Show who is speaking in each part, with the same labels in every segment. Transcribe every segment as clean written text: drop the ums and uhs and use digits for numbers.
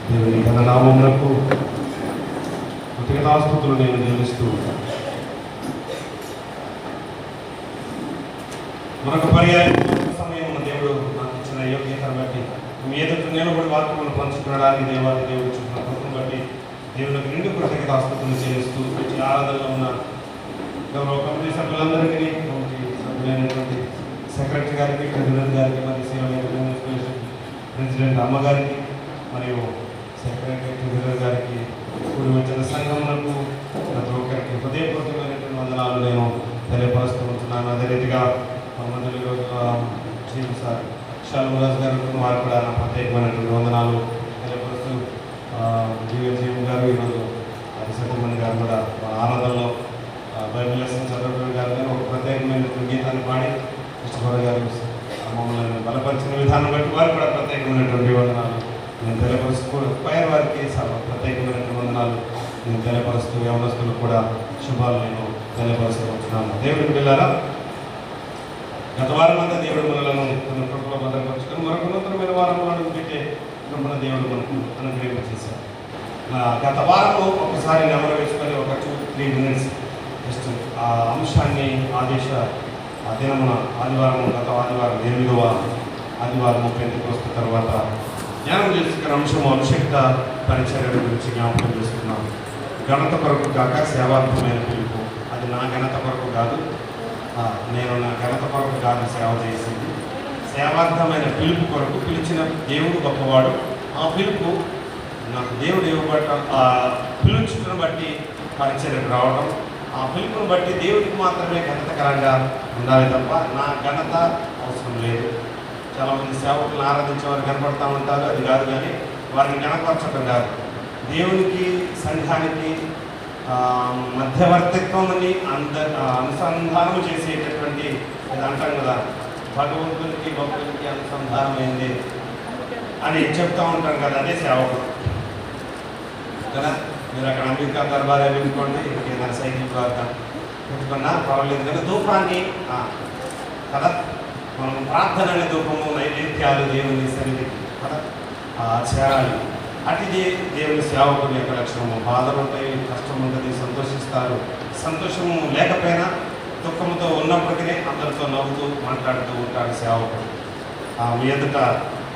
Speaker 1: దేవుని ఘన నామమునకు కృతజ్ఞతాస్తుతులు నేను చెల్లిస్తూ మరొక పర్యాయం సమయం దేవుడు నాకు ఇచ్చిన యోగ్యతను బట్టి మీ ఎదుటి నేను కూడా వాక్యములు పంచుకోవడానికి దేవుడు చూపిన కృపను బట్టి దేవునికి నిండు కృతజ్ఞతాస్తుతులు చెల్లిస్తూ ఈ ఆరాధనలో ఉన్న గౌరవ కమిటీ సభ్యులందరికీ సభ్యులైనటువంటి సెక్రటరీ గారికి ట్రెజరర్ గారికి మరియు సేవ ప్రెసిడెంట్ అమ్మగారికి మరియు సెక్రటరీ ట్రెజరర్ గారికి కూడి వచ్చిన సంఘములకు ప్రతి ఒక్కరికి హృదయపూర్వకమైనటువంటి వందనాలు నేను తెలియపరుస్తూ ఉంటున్నాను. అదే రీతిగా మందులు సార్ షల్మురాజ్ గారు వారు కూడా నా ప్రత్యేకమైనటువంటి వందనాలు తెలియపరుస్తూ జీవం గారు ఈరోజు సత్యమణి గారు కూడా ఆనందంలో బైబిల్ లెసన్ చదవడం గారు ఒక ప్రత్యేకమైనటువంటి గీతాన్ని పాడి కృష్ణగౌర గారు మమ్మల్ని బలపరిచిన విధానం బట్టి వారు కూడా ప్రత్యేకమైనటువంటి వందనాలు నేను తెలియపరుస్తూ పైన వారికి ప్రత్యేకమైనటువంటి వందనాలు నేను తెలియపరుస్తూ యవనస్తులకు కూడా శుభాలు నేను తెలియపరుస్తూ ఉంటున్నాను. దేవుడికి వెళ్ళారా గత వారం అంతా దేవుడు మనలను తన కృపలో భద్రపరుచుకొని మరొక నూతనమైన వారంలో పెట్టే కృపణ దేవుడు మనకు అనుగ్రహించేశారు. గత వారము ఒకసారి నెమరు వేసుకొని ఒక 2-3 మినిట్స్ జస్ట్ ఆ అంశాన్ని దినమున ఆదివారం గత ఆదివారం 8వ ఆదివారం 30 తర్వాత జ్ఞానం చేసుకున్న అంశము అభిషేక్త పరిచర్య గురించి జ్ఞాపకం చేసుకున్నాం. ఘనత కొరకు కాక సేవాత్మకమైన పిలుపు. అది నా ఘనత కొరకు కాదు, నేను నా ఘనత కొరకు కాదు సేవ చేసింది, సేవార్థమైన పిలుపు కొరకు పిలిచిన దేవుడు గొప్పవాడు. ఆ పిలుపు నాకు దేవుడు ఇవ్వబట్ట ఆ పిలుచుకుని బట్టి పరిచర్యకు రావడం, ఆ పిలుపుని బట్టి దేవుడికి మాత్రమే ఘనతకరంగా ఉండాలి తప్ప నా ఘనత అవసరం లేదు. చాలామంది సేవకులను ఆరాధించేవారు కనపడుతూ ఉంటారు, అది కాదు. కానీ వారిని కనపరచడం కాదు, దేవునికి సంఘానికి మధ్యవర్తిత్వాన్ని అనుసంధానం చేసేటటువంటి అది అంటాం కదా, భగవంతునికి భక్తునికి అనుసంధానమైంది అని చెప్తూ ఉంటాం కదా, అదే సేవకుడు కదా. మీరు అక్కడ అమెరికా దర్బారే పెట్టుకోండి, ఏదైనా సైకిల్ ద్వారా పెట్టుకున్నా పర్వాలేదు. కానీ ధూపాన్ని కదా మనం ప్రార్థన అనే ధూపము నైవేద్యాలు దేవుని సన్నిధికి కదా చేరాలి. అటుది దేవుని సేవకుని యొక్క లక్షణము. బాధలు ఉంటాయి, కష్టం ఉంటుంది, సంతోషిస్తారు. సంతోషము లేకపోయినా దుఃఖంతో ఉన్నప్పటికీ అందరితో నవ్వుతూ మాట్లాడుతూ ఉంటాడు సేవకుడు. మీ ఎదుట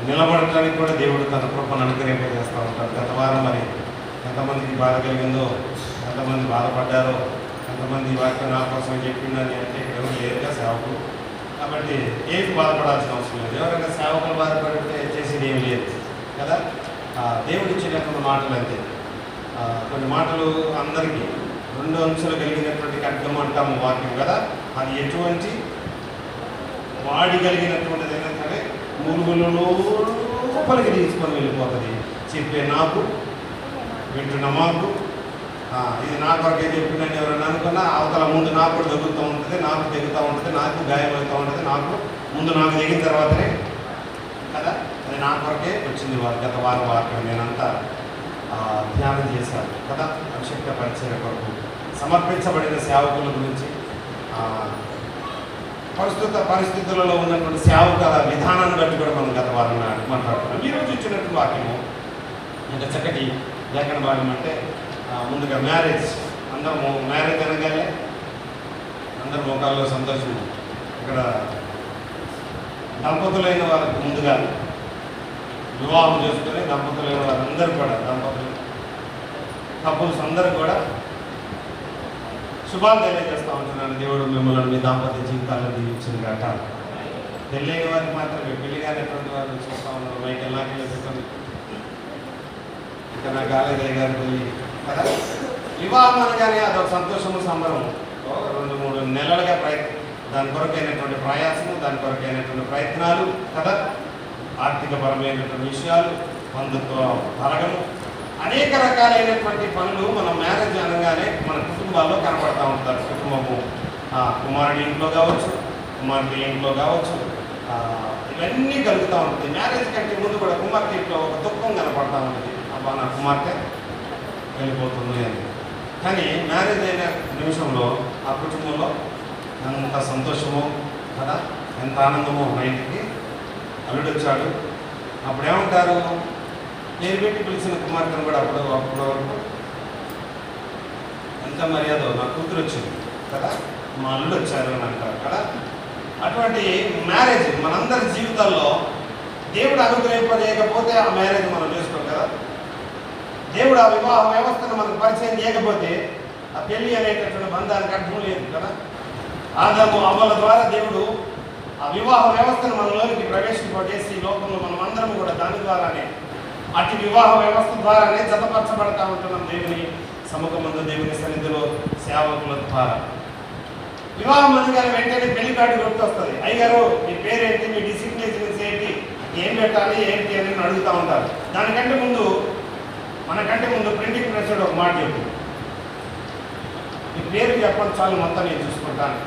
Speaker 1: నిలబడటానికి కూడా దేవుడు తన కృపను అనుగ్రహింపజేస్తూ ఉంటాడు. గత వారం మరి ఎంతమందికి బాధ కలిగిందో, ఎంతమంది బాధపడ్డారో, ఎంతమంది వాక్యం నా కోసం చెప్పిందని అంటే ఇక్కడ ఎవరు లేరుగా సేవకులు. కాబట్టి ఏమి బాధపడాల్సిన అవసరం లేదు. ఎవరైనా సేవకులు బాధపడితే చేసేది ఏమి లేదు కదా. దేవుడు ఇచ్చినటువంటి మాటలు అంతే. కొన్ని మాటలు అందరికీ 2 అంశాలు కలిగినటువంటి ఖడ్గం అంటాము వాక్యం కదా. అది ఎటువంటి వాడి కలిగినటువంటిదైనా సరే మురుగులలో లోపలికి తీసుకొని వెళ్ళిపోతుంది. చెప్పే నాకు, వింటున్న మాకు, ఇది నా కొరకే చెప్పిందని ఎవరైనా అనుకున్నా అవతల ముందు నాకు కూడా తగ్గుతూ ఉంటుంది, నాకు తెగుతూ ఉంటుంది, నాకు గాయమవుతూ ఉంటుంది. నాకు తెగిన తర్వాతనే కదా అది నా కొరకే వచ్చింది. గత వాక్యం నేనంతా ధ్యానం చేశాను కదా. అభిషేక్త పరిచర్య కొరకు సమర్పించబడిన సేవకుల గురించి, ప్రస్తుత పరిస్థితులలో ఉన్నటువంటి సేవకుల విధానాన్ని బట్టి కూడా మనం గత వారం మాట్లాడుతున్నాం. ఈరోజు ఇచ్చినటువంటి వాక్యము ఇంకా చక్కటి లేఖన భాగం. అంటే ముందుగా మ్యారేజ్. అందరము మ్యారేజ్ అనగానే అందరు ముఖాల్లో సంతోషం. ఇక్కడ దంపతులైన వారికి ముందుగా వివాహం చేసుకుని దంపతులైన వారందరూ కూడా కపుల్స్ అందరూ కూడా శుభాలు తెలియజేస్తూ ఉంటున్నాను. దేవుడు మిమ్మల్ని మీ దాంపత్య జీవితాలను దీవించిన గట. పెళ్ళైన వారికి మాత్రమే, పెళ్లి కానిటువంటి వారు చూస్తూ ఉన్నారు. మైకెల్ నాకెళ్ళి చెప్పండి, ఇంకా నా కాలేజీ గారి పెళ్ళి కదా. వివాహం అనగానే అదొక సంతోషము, సంబరము. 2-3 నెలలుగా దాని కొరకైనటువంటి ప్రయాసము, దాని కొరకైనటువంటి ప్రయత్నాలు కదా. ఆర్థికపరమైనటువంటి విషయాలు, బంధుత్వ బలగము, అనేక రకాలైనటువంటి పనులు మనం మ్యారేజ్ అనగానే మన కుటుంబాల్లో కనపడతా ఉంటారు. కుటుంబము కుమారుడి ఇంట్లో కావచ్చు, కుమార్తె ఇంట్లో కావచ్చు, ఇవన్నీ కలుగుతూ ఉంటుంది. మ్యారేజ్ కంటే ముందు కూడా కుమార్తె ఇంట్లో ఒక దుఃఖం కనపడతా ఉంటుంది. అబ్బా నా కుమార్తె వెళ్ళిపోతుంది అని. కానీ మ్యారేజ్ అయిన నిమిషంలో ఆ కుటుంబంలో ఎంత సంతోషమో కదా, ఎంత ఆనందమో. మా ఇంటికి అల్లుడు వచ్చాడు, అప్పుడు ఏమంటారు, నేను పెట్టి పిలిచిన కుమార్తెను కూడా అప్పటి వరకు ఎంత మర్యాద. నా కూతురు వచ్చింది కదా, మా అల్లుడు వచ్చారు అని అంటారు కదా. అటువంటి మ్యారేజ్ మనందరి జీవితాల్లో దేవుడు అనుగ్రహింపజేయకపోతే ఆ మ్యారేజ్ మనం చేసుకోం కదా. దేవుడు ఆ వివాహ వ్యవస్థను మనకు పరిచయం చేయకపోతే ఆ పెళ్లి అనేటటువంటి బంధానికి అర్థం లేదు కదా. ఆదాము అవ్వల ద్వారా దేవుడు ఆ వివాహ వ్యవస్థను మనలోనికి ప్రవేశింపజేసి లోకంలో మనం అందరం కూడా దాని ద్వారానే, అటు వివాహ వ్యవస్థ ద్వారానే జతపరచబడతా ఉంటున్నాం దేవుని సముఖమందు, దేవుని సన్నిధిలో సేవకుల ద్వారా. వివాహం అనగానే వెంటనే పెళ్లి కార్డు గుర్తొస్తుంది. అయ్యగారు మీ పేరేంటి, మీ డిసిగ్నేషన్స్ ఏంటి, ఏం పెట్టాలి ఏంటి అని అడుగుతూ ఉంటారు. దానికంటే ముందు మనకంటే ముందు ప్రింటింగ్ ప్రెస్ ఒక మాట చెప్పు, మీ పేరు చెప్పండి చాలు మొత్తం నేను చూసుకుంటాను.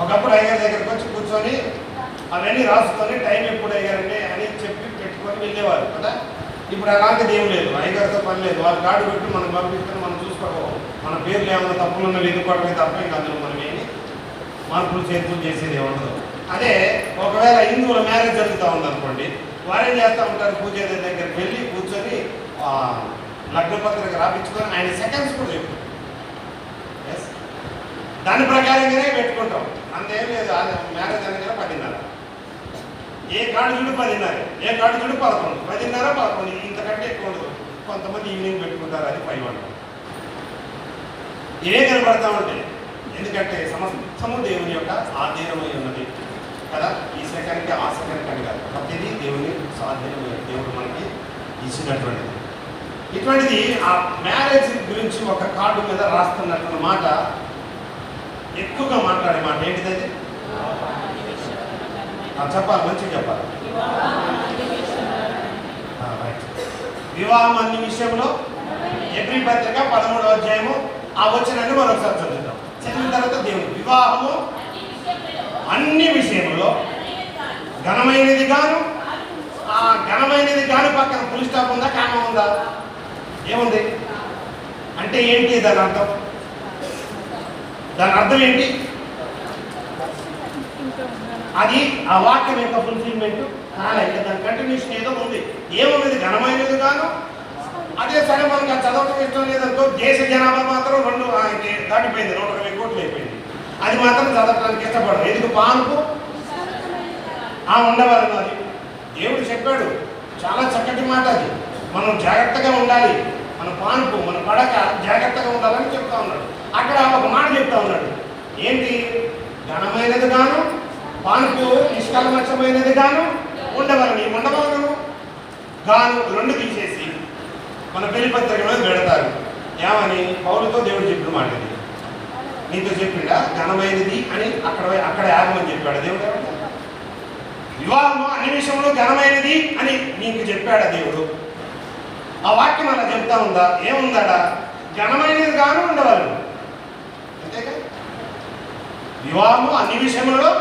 Speaker 1: ఒకప్పుడు అయ్యగారి దగ్గరికి వచ్చి కూర్చొని అవన్నీ రాసుకొని టైం ఎప్పుడు అయ్యారంటే అని చెప్పి పెట్టుకొని వెళ్ళేవారు కదా. ఇప్పుడు అలాంటిది ఏం లేదు, అయ్యగారితో పని లేదు. వాళ్ళు కార్డు పెట్టి మనం పంపిస్తే మనం చూసుకోవాలి. మన పేర్లు ఏమైనా తప్పులు ఉన్నవి ఎదుర్కోవడమే తప్ప ఇంకా అందులో మనం ఏమి మార్పులు చేతులు చేసేది ఏముండదు. అదే ఒకవేళ హిందువుల మ్యారేజ్ జరుగుతూ ఉందనుకోండి, వారేం చేస్తూ ఉంటారు, పూజ దగ్గరికి వెళ్ళి కూర్చొని లగ్నపత్రిక రాపించుకొని ఆయన సెకండ్స్ కూడా చెప్తారు. ఎస్, దాని ప్రకారంగానే పెట్టుకుంటాం, అంతేం లేదు. మ్యారేజ్ అనగానే 10:30, ఏ కార్డు చూడు 10:30, ఏ కార్డు చూడు 11, 10:30, 11, ఇంతకంటే ఎక్కువ ఉండదు. కొంతమంది ఈవినింగ్ పెట్టుకుంటారు, అది 5 అంటారు. ఇవే కనబడతా ఉంటాయి. ఎందుకంటే సమస్తము దేవుని యొక్క ఆధీనమై ఉన్నది కదా. ఈ సెకండ్కి ఆ సెకండ్ అని కాదు, ప్రతిదీ దేవుని సాధీనమైన దేవుడు మనకి ఇచ్చినటువంటిది. ఇటువంటిది ఆ మ్యారేజ్ గురించి ఒక కార్డు మీద రాస్తున్నటువంటి మాట, ఎక్కువగా మాట్లాడే మాట ఏంటిది? చెప్పాలి, మంచిగా చెప్పాలి. వివాహం అన్ని విషయంలో ఎబ్రీ పత్రిక 13వ అధ్యాయము ఆ వచనాన్ని మరొకసారి చదువుతాం. చదివిన తర్వాత దేవుడు వివాహము అన్ని విషయంలో ఘనమైనది గాను, ఆ ఘనమైనది గాను పక్కన ఫుల్ స్టాప్ ఉందా, కామ ఉందా? ఏముంది అంటే ఏంటి దాని అర్థం? దాని అర్థం ఏంటి? అది ఆ వాక్యం యొక్క ఫుల్ఫిల్మెంట్ కాలేదు, దాని కంటిన్యూషన్ ఏదో ఉంది. ఏమున్నది? ఘనమైనది గాను. అదే సరే మనకు చదవటం ఇష్టం లేదనుకో, దేశ జనాభా మాత్రం 2 దాటిపోయింది, 120 కోట్లు అయిపోయింది. అది మాత్రం చదవటానికి ఇష్టపడరు. ఎందుకు? పానుపు ఉండవాలని అది దేవుడు చెప్పాడు. చాలా చక్కటి మాట అది. మనం జాగ్రత్తగా ఉండాలి, మన పానుపు మన పడక జాగ్రత్తగా ఉండాలని చెప్తా ఉన్నాడు. అక్కడ ఒక మాట చెప్తా ఉన్నాడు, ఏంటి? ఘనమైనది గాను, పానుపు నిష్కల్మషమైనది గాను ఉండవలని. ఉండవలను గాను 2 తీసేసి మన పెళ్లి పత్రికలో పెడతారు. ఏమని? పౌలుతో దేవుడు చెప్పిన మాట ఇది. నీతో చెప్పిండా ఘనమైనది అని అక్కడ ఆగమని చెప్పాడు దేవుడు. వివాహము అన్ని విషయంలో ఘనమైనది అని నీకు చెప్పాడా దేవుడు? ఆ వాక్యం అలా చెప్తా ఉందా? ఏముందాడా? ఘనమైనది గాను ఉండవాలి, అంతేగా. వివాహము అన్ని విషయంలో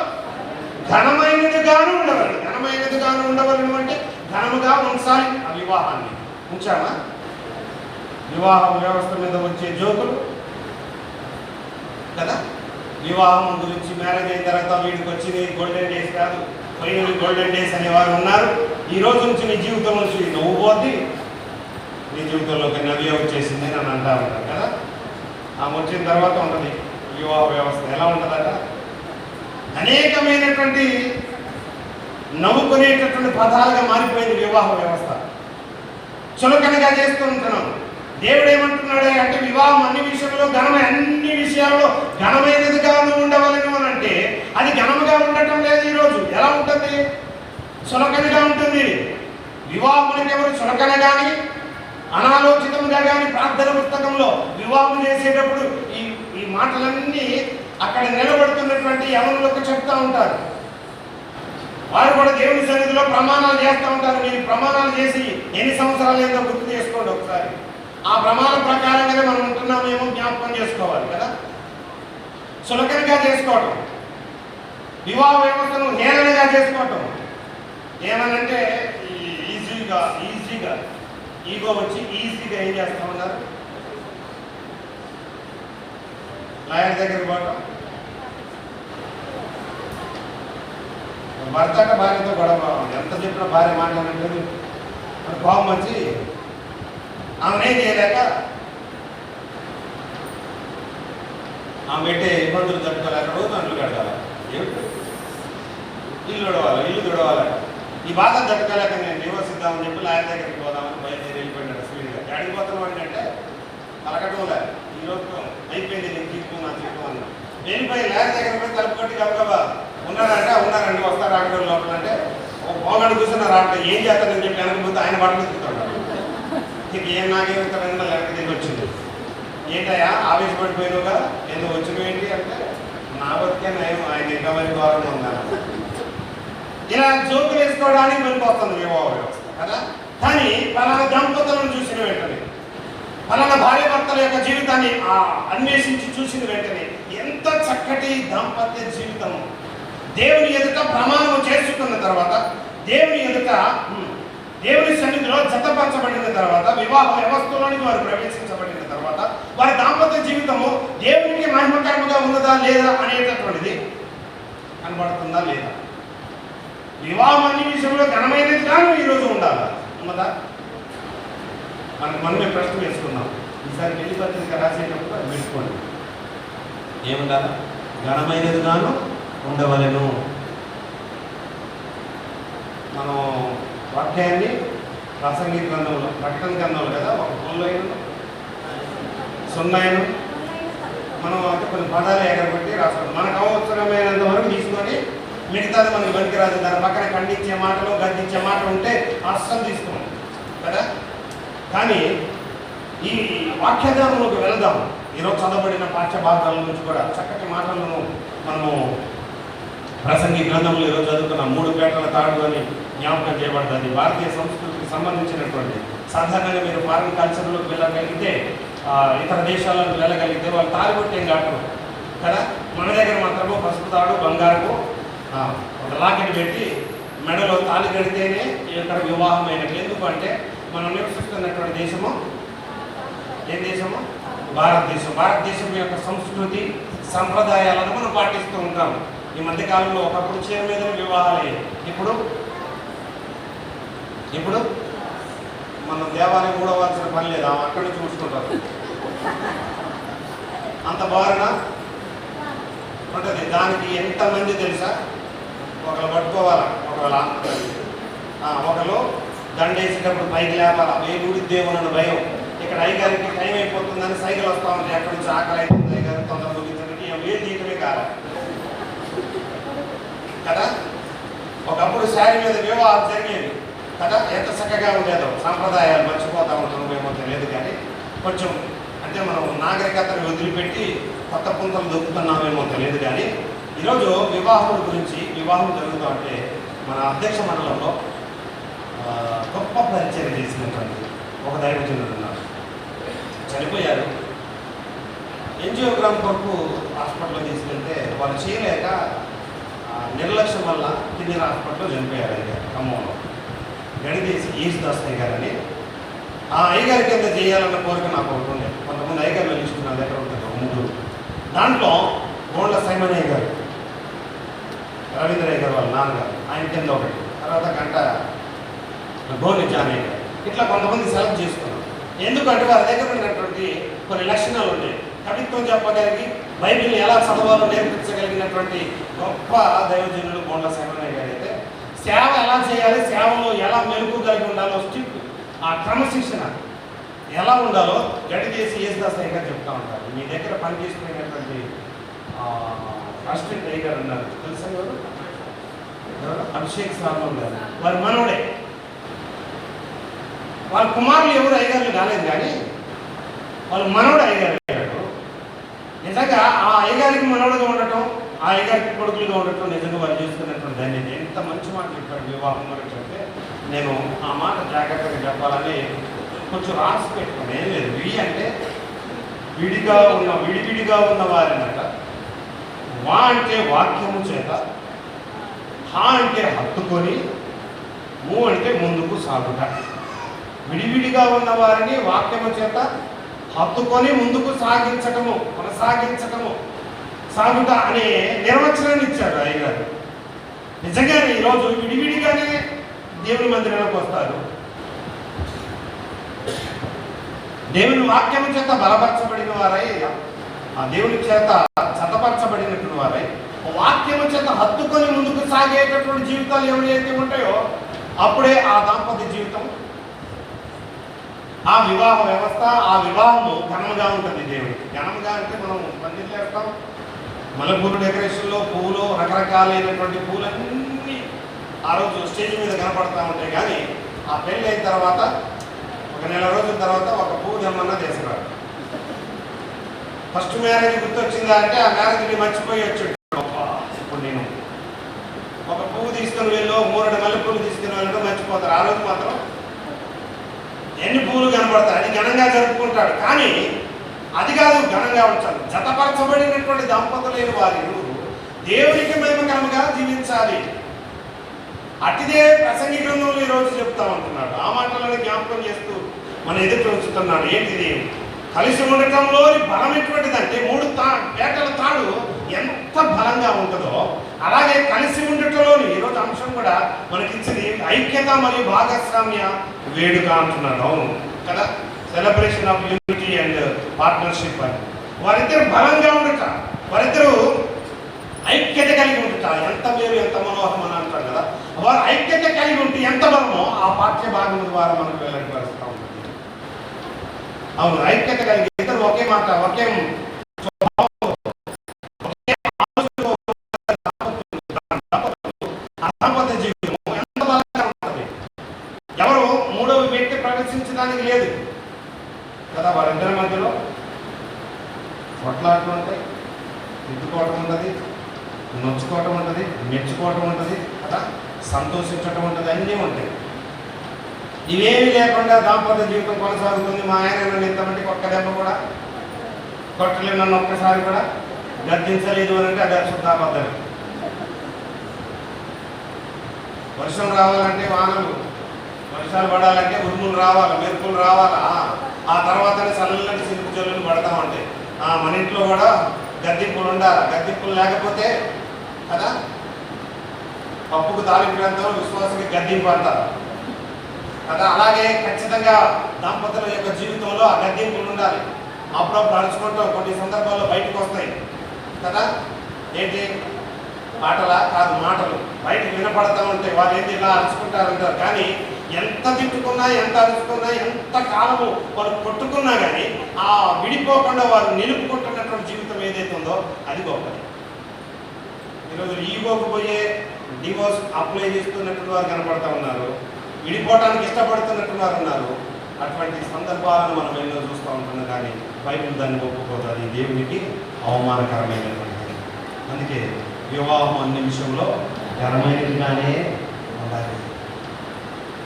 Speaker 1: ఘనమైనది గాను ఉండవాలి. ఘనమైనది గాను ఉండవలను అంటే ఘనముగా ఉంచాలి ఆ వివాహాన్ని. ఉంచామా? వివాహం వ్యవస్థ మీద వచ్చే జోకులు కదా. వివాహం గురించి మ్యారేజ్ అయిన తర్వాత వీడికి వచ్చింది గోల్డెన్ డేస్ కాదు, పోయినవి గోల్డెన్ డేస్ అనేవారు ఉన్నారు. ఈ రోజు నుంచి నీ జీవితం నుంచి నువ్వు పోద్ది, నీ జీవితంలోకి నవ్య వచ్చేసింది అని అంటా ఉంటారు కదా. ఆమె వచ్చిన తర్వాత ఉంటుంది వివాహ వ్యవస్థ. ఎలా ఉంటుందట? అనేకమైనటువంటి నవ్వుకునేటటువంటి పదాలుగా మారిపోయింది వివాహ వ్యవస్థ. చులకనగా చేస్తూ ఉంటున్నాం. దేవుడు ఏమంటున్నాడు అంటే వివాహం అన్ని విషయంలో అన్ని విషయాల్లో ఘనమైనదిగాను ఉండవలను అని అంటే అది ఘనముగా ఉండటం లేదు ఈరోజు. ఎలా ఉంటుంది? చులకనగా ఉంటుంది. వివాహములకు ఎవరు చులకన కానీ అనాలోచితంగా కానీ ప్రార్థన పుస్తకంలో వివాహం చేసేటప్పుడు ఈ మాటలన్నీ అక్కడ నిలబడుతున్నటువంటి యవనులకు చెప్తా ఉంటారు. వారు కూడా దేవుని సన్నిధిలో ప్రమాణాలు చేస్తూ ఉంటారు. మీరు ప్రమాణాలు చేసి ఎన్ని సంవత్సరాలు ఏదో గుర్తు చేసుకోండి ఒకసారి. ఆ ప్రమాణ ప్రకారంగానే మనం ఉంటున్నామేమో జ్ఞాపకం చేసుకోవాలి కదా. సులకనగా చేసుకోవటం, వివాహ వ్యవస్థను హేళనగా చేసుకోవటం. ఏమనంటే ఈజీగా ఈగో వచ్చి ఈజీగా ఏం చేస్తూ ఉన్నారు? లాయర్ దగ్గరికి పోవటం, భర్త భార్యతో గొడవ. ఎంత చెప్పినా భార్య మాట్లాడలేదు అని కోపం వచ్చి ఆమెనేం చేయలేక ఆమె పెట్టే ఇబ్బందులు తట్టుకోలేక రోజు అంట్లు కడగాలి, ఇల్లు తుడవాలి. ఈ బాధ తట్టుకోలేక నేను డివోర్స్ ఇద్దామని చెప్పి లాయర్ దగ్గరికి పోదామని బయలుదేరి వెళ్ళిపోయినాడు స్పీడ్గా. ఎక్కడికి పోతున్నాం అంటే కలకటంలే, ఈరోజు అయిపోయింది నేను తీర్పు అన్నా. వెళ్ళిపోయి లాయర్ దగ్గర పోయి తలుపు కొట్టి గబగబా ఉన్నారండి వస్తారు అక్కడ లోపల అంటే ఒక పోగాడు కూర్చున్నారు. అక్కడ ఏం చేస్తారని చెప్పి వెనకపోతే ఆయన బట్టలు ఎత్తుకుంటాడు. ఇక ఏం నాకేమిస్తారని లేకపోతే వచ్చింది. ఏంటయ్యా ఆవేశపడిపోయినావు కదా, ఏదో వచ్చినవి ఏంటి అంటే నా బతికే నయం, ఆయన రికవరీ ద్వారా ఉందా. ఇలా జోకులు వేసుకోవడానికి మనకు వస్తుంది వివాహ వ్యవస్థ కదా. కానీ పలానా దంపతులను చూసిన వెంటనే, పలానా భార్య భర్తల యొక్క జీవితాన్ని అన్వేషించి చూసిన వెంటనే ఎంత చక్కటి దాంపత్య జీవితం దేవుని ఎదుట ప్రమాణం చేసుకున్న తర్వాత, దేవుని సన్నిధిలో జతపరచబడిన తర్వాత, వివాహ వ్యవస్థలోనికి వారు ప్రవేశించబడిన తర్వాత వారి దాంపత్య జీవితము దేవునికి మహిమకరంగా ఉన్నదా లేదా అనేటటువంటిది కనబడుతుందా లేదా. వివాహం అన్ని విషయంలో ఘనమైనది కానీ ఈరోజు ఉండాలా, ఉన్నదా? మనమే ప్రశ్న వేసుకున్నాం. ఈసారి పెళ్లి పత్రిక రాసేటప్పుడు అది పెట్టుకోండి, ఏముండాలా? ఘనమైనది గాను ఉండవలెను. మనం వాక్యాన్ని ప్రసంగి గ్రంథంలో, ప్రకటన గ్రంథంలో కదా, ఒక పుల్లు అయిన సున్నాయను మనం అంటే కొన్ని పదాలు ఎగరబట్టి రాసుకుంటాం. మనకు అవసరమైనంత వరకు తీసుకొని మిగతాది మనకి పనికిరాదు. దాని పక్కన ఖండించే మాటలు, గద్దించే మాట ఉంటే అస్సలు తీసుకోండి కదా. కానీ ఈ వాక్యధారంలోకి వెళదాం. ఈరోజు చదవబడిన పాఠ్యభాగాల నుంచి కూడా చక్కటి మాటలను మనము ప్రసంగి గ్రంథంలో ఈరోజు చదువుకున్న 3 పేటల తాడు అని జ్ఞాపకం చేయబడుతుంది. భారతీయ సంస్కృతికి సంబంధించినటువంటి, సాధారణంగా మీరు ఫారిన్ కల్చర్లోకి వెళ్ళగలిగితే, ఇతర దేశాలకు వెళ్ళగలిగితే వాళ్ళు తాళి కొట్టేం కాదు కదా. మన దగ్గర మాత్రము పసుపు తాడు, బంగారము ఒక లాకెట్ పెట్టి మెడలో తాళి కడితేనే ఇక్కడ వివాహం అయినట్లు. ఎందుకంటే మనం నివసిస్తున్నటువంటి దేశము ఏ దేశము? భారతదేశం. భారతదేశం యొక్క సంస్కృతి సంప్రదాయాలను మనం పాటిస్తూ ఉంటాం. ఈ మధ్యకాలంలో ఒకప్పుడు చీర మీద వివాహాలు, ఇప్పుడు మనం దేవాలయం కూడా వాల్సిన పని లేదు, అక్కడ చూసుకుంటారు. అంత బారున ఉంటుంది. దానికి ఎంతమంది తెలుసా? ఒకరు పట్టుకోవాలా, ఒకరు దండేసేటప్పుడు పైకి లేపాలా, వేగుడి దేవుని భయం. ఇక్కడ అయ్యగారికి టైం అయిపోతుందని సైకిల్ వస్తూ ఉంటాయి, అక్కడి నుంచి ఆకలి అవుతుంది, అయ్యగారు తొందర ముగించడానికి ఏ జీవితమే కాదు కదా. ఒకప్పుడు శారీ మీద వివాహాలు జరిగేవి కదా, ఎంత చక్కగా ఉండేదో. సాంప్రదాయాలు మర్చిపోతూ ఉంటామేమో తెలియదు, కానీ కొంచెం అంటే మనం నాగరికతను వదిలిపెట్టి కొత్త పుంతలు దొక్కుతున్నామేమో తెలియదు. కానీ ఈరోజు వివాహం గురించి, వివాహం జరుగుతూ అంటే మన అధ్యక్ష మండలంలో గొప్ప పరిచయం చేసినటువంటి ఒక దైవజనుడు ఉన్నారు, చనిపోయారు. ఎంజియోగ్రామ్ కొరకు హాస్పిటల్లో తీసుకెళ్తే వాళ్ళు చేయలేక నిర్లక్ష్యం వల్ల కిడ్నీ హాస్పిటల్లో చనిపోయారు. అయ్యారు ఖమ్మంలో గడిదేసి యేసుదాస్ అయ్యగారని. ఆ అయ్యగారి కింద చేయాలన్న కోరిక నాకు ఒకటి ఉండే. కొంతమంది అయ్యగారు లిస్టు నా దగ్గర ఉంటుంది, 3. దాంట్లో గోండ్ల సైమన్ అయ్యగారు, రవీంద్ర అయ్యగారు వాళ్ళ నాన్నగారు, ఆయన కింద ఒకటి, తర్వాత గంట గోని జానయ్య గారు. ఇట్లా కొంతమంది సెలెక్ట్ చేసుకున్నాం. ఎందుకంటే వారి దగ్గర ఉన్నటువంటి కొన్ని లక్షణాలు ఉంటాయి. కవిత్వం చెప్పగలిగి బైబిల్ని ఎలా చదవాలో నేర్పించగలిగినటువంటి గొప్ప దైవజనులు గోండ్ల సైమన్ గారు. అయితే సేవ ఎలా చేయాలి, సేవలో ఎలా మెరుగు కలిగి ఉండాలో, స్టిప్ ఆ క్రమశిక్షణ ఎలా ఉండాలో గడిచేసి యేసుదాస్ అయ్య గారు చెప్తా ఉంటారు. మీ దగ్గర పనిచేసుకునేటువంటి అసిస్టెంట్ అయ్య గారు ఉన్నారు, తెలుసా గారు? అభిషేక్ సాల్మన్ గారు, వారి మనవడే. వాళ్ళ కుమారులు ఎవరు అయ్యగారులు కాలేదు, కానీ వాళ్ళ మనవడు అయ్యగారు. నిజంగా ఆ అయ్యగారికి మనవడుగా ఉండటం, ఆ అయ్యగారికి కొడుకులుగా ఉండటం నిజంగా వారు చేసుకున్నటువంటి ధన్యత. ఎంత మంచి మాట చెప్పారు వివాహం గురించి అంటే, నేను ఆ మాట జాగ్రత్తగా చెప్పాలని కొంచెం రాసి పెట్టుకుని. ఏం లేదు, అంటే విడివిడిగా ఉన్న వారినట. వా అంటే వాక్యము చేత, హా అంటే హత్తుకొని, మూ అంటే ముందుకు సాగుట. విడివిడిగా ఉన్న వారిని వాక్యము చేత హత్తుకొని ముందుకు కొనసాగించటము సాగుట అనే నిర్వచనాన్ని ఇచ్చాడు అయ్యగారు. నిజంగానే ఈరోజు విడివిడిగానే దేవుని మందిరంలోకి వస్తారు. దేవుని వాక్యము చేత బలపరచబడిన వారై, ఆ దేవుని చేత చతపరచబడినటువంటి వారై, వాక్యము చేత హత్తుకొని ముందుకు సాగేటటువంటి జీవితాలు ఎవరైతే ఉంటాయో అప్పుడే ఆ దాంపత్య జీవితం, ఆ వివాహ వ్యవస్థ, ఆ వివాహము ఘనంగా ఉంటుంది. దేవుడికి ఘనంగా అంటే మనం పందిర్లు వేస్తాం, మల్లెపూలు డెకరేషన్లో పువ్వులు, రకరకాలైనటువంటి పూలన్నీ ఆ రోజు స్టేజ్ మీద కనపడతా ఉంటాయి. కానీ ఆ పెళ్ళి అయిన తర్వాత 1 నెల రోజుల తర్వాత ఒక పువ్వు తెమ్మన్నా తీసుకురాడు ఫస్ట్ మ్యారేజ్ గుర్తొచ్చిందా అంటే ఆ మ్యారేజ్ని మర్చిపోయి వచ్చాడు. ఇప్పుడు నేను ఒక పువ్వు తీసుకుని వెళ్ళు, 3 మల్లెపూలు తీసుకుని వెళ్ళడం మర్చిపోతారు. ఆ రోజు మాత్రం ఎన్ని పువ్వులు కనబడతాయి, అది ఘనంగా జరుపుకుంటాడు. కానీ అది కాదు ఘనంగా ఉంచాలి. జతపరచబడినటువంటి దంపతులైన వారు దేవునికి మహిమకరంగా జీవించాలి. అటిదే ప్రసంగి గ్రంథంలో ఈరోజు చెప్తా ఉంటున్నాడు. ఆ మాటలను జ్ఞాపకం చేస్తూ మన ఎదుట ఉంచుతున్నాడు. ఏంటిది? కలిసి ఉండటంలోని బలం ఎటువంటిదంటే 3 పేటల తాడు ఎంత బలంగా ఉంటుందో అలాగే కలిసి ఉండటంలోని ఈరోజు అంశం కూడా మనకిచ్చింది ఐక్యత మరియు భాగస్వామ్య వేడుక అంటున్నాడు. అవును కదా, celebration of unity and partnership అని. వారిద్దరు బలంగా ఉండట, వారిద్దరూ ఐక్యత కలిగి ఉంట ఎంత మేలు ఎంత మనోహరం అని అంటారు కదా. వారు ఐక్యత కలిగి ఉంటే ఎంత బలమో ఆ పాఠ్య భాగం ద్వారా మనకు వెల్లడిపరుస్తూ ఉంటుంది. అవును, ఐక్యత కలిగి ఇద్దరు ఒకే మాట ఒకే దాంపత్య జీవితం ఎంత బలంగా ఉంటుంది. ఎవరు 3వ వ్యక్తి ప్రవేశించడానికి లేదు కదా. వారిద్దరి మధ్యలో కొట్లాటలు ఉంటాయి, తిట్టుకోవటం ఉంటుంది, నొచ్చుకోవటం ఉంటుంది, మెచ్చుకోవటం ఉంటుంది కదా, సంతోషించటం ఉంటుంది, అన్నీ ఉంటాయి. ఇవేమి లేకుండా దాంపత్య జీవితం కొనసాగుతుంది. మా ఆయన నన్ను ఇంతమందికి ఒక్క దెబ్బ కూడా కొట్టలేదు, నన్ను ఒక్కసారి కూడా గద్దించలేదు అని అంటే అది అశుద్ధాబద్ధమే. వర్షం రావాలంటే వానలు, వర్షాలు పడాలంటే ఉరుములు రావాలి, మెరుపులు రావాలా, ఆ తర్వాతనే చల్లటి సిరుపు జల్లులు పడతా ఉంటాయి. మన ఇంట్లో కూడా గద్దింపులు ఉండాలి. గద్దింపులు లేకపోతే కదా పప్పుకు తాలింపు అంటారు, విశ్వాసకి గద్దింపు అంటారు కదా. అలాగే ఖచ్చితంగా దాంపత్యుల యొక్క జీవితంలో ఆ గద్దింపులు ఉండాలి. అప్పుడప్పుడు అరుచుకుంటాం, కొన్ని సందర్భాల్లో బయటకు వస్తాయి కదా. ఏంటి పాటలా కాదు, మాటలు బయటకు వినపడతా ఉంటాయి. వాళ్ళు ఏంటి ఇలా అరుచుకుంటారంటారు. కానీ ఎంత తిట్టుకున్నా, ఎంత అరుచుకున్నా, ఎంత కాలము వాళ్ళు కొట్టుకున్నా కానీ ఆ విడిపోకుండా వారు నిలుపుకుంటున్నటువంటి జీవితం ఏదైతే ఉందో అది గొప్పది. ఈరోజు ఈగోకు పోయే డివోర్స్ అప్లై చేస్తున్నటువంటి వారు కనపడతా ఉన్నారు, విడిపోవడానికి ఇష్టపడుతున్నట్టు వారు ఉన్నారు. అటువంటి సందర్భాలను మనం ఎన్నో చూస్తూ ఉంటున్నాం. కానీ బైబిల్ దాన్ని ఒప్పుకోదు. అది దేవునికి అవమానకరమైనటువంటిది. అందుకే వివాహం అనే విషయంలో ఘనమైనదిగానే ఉండాలి.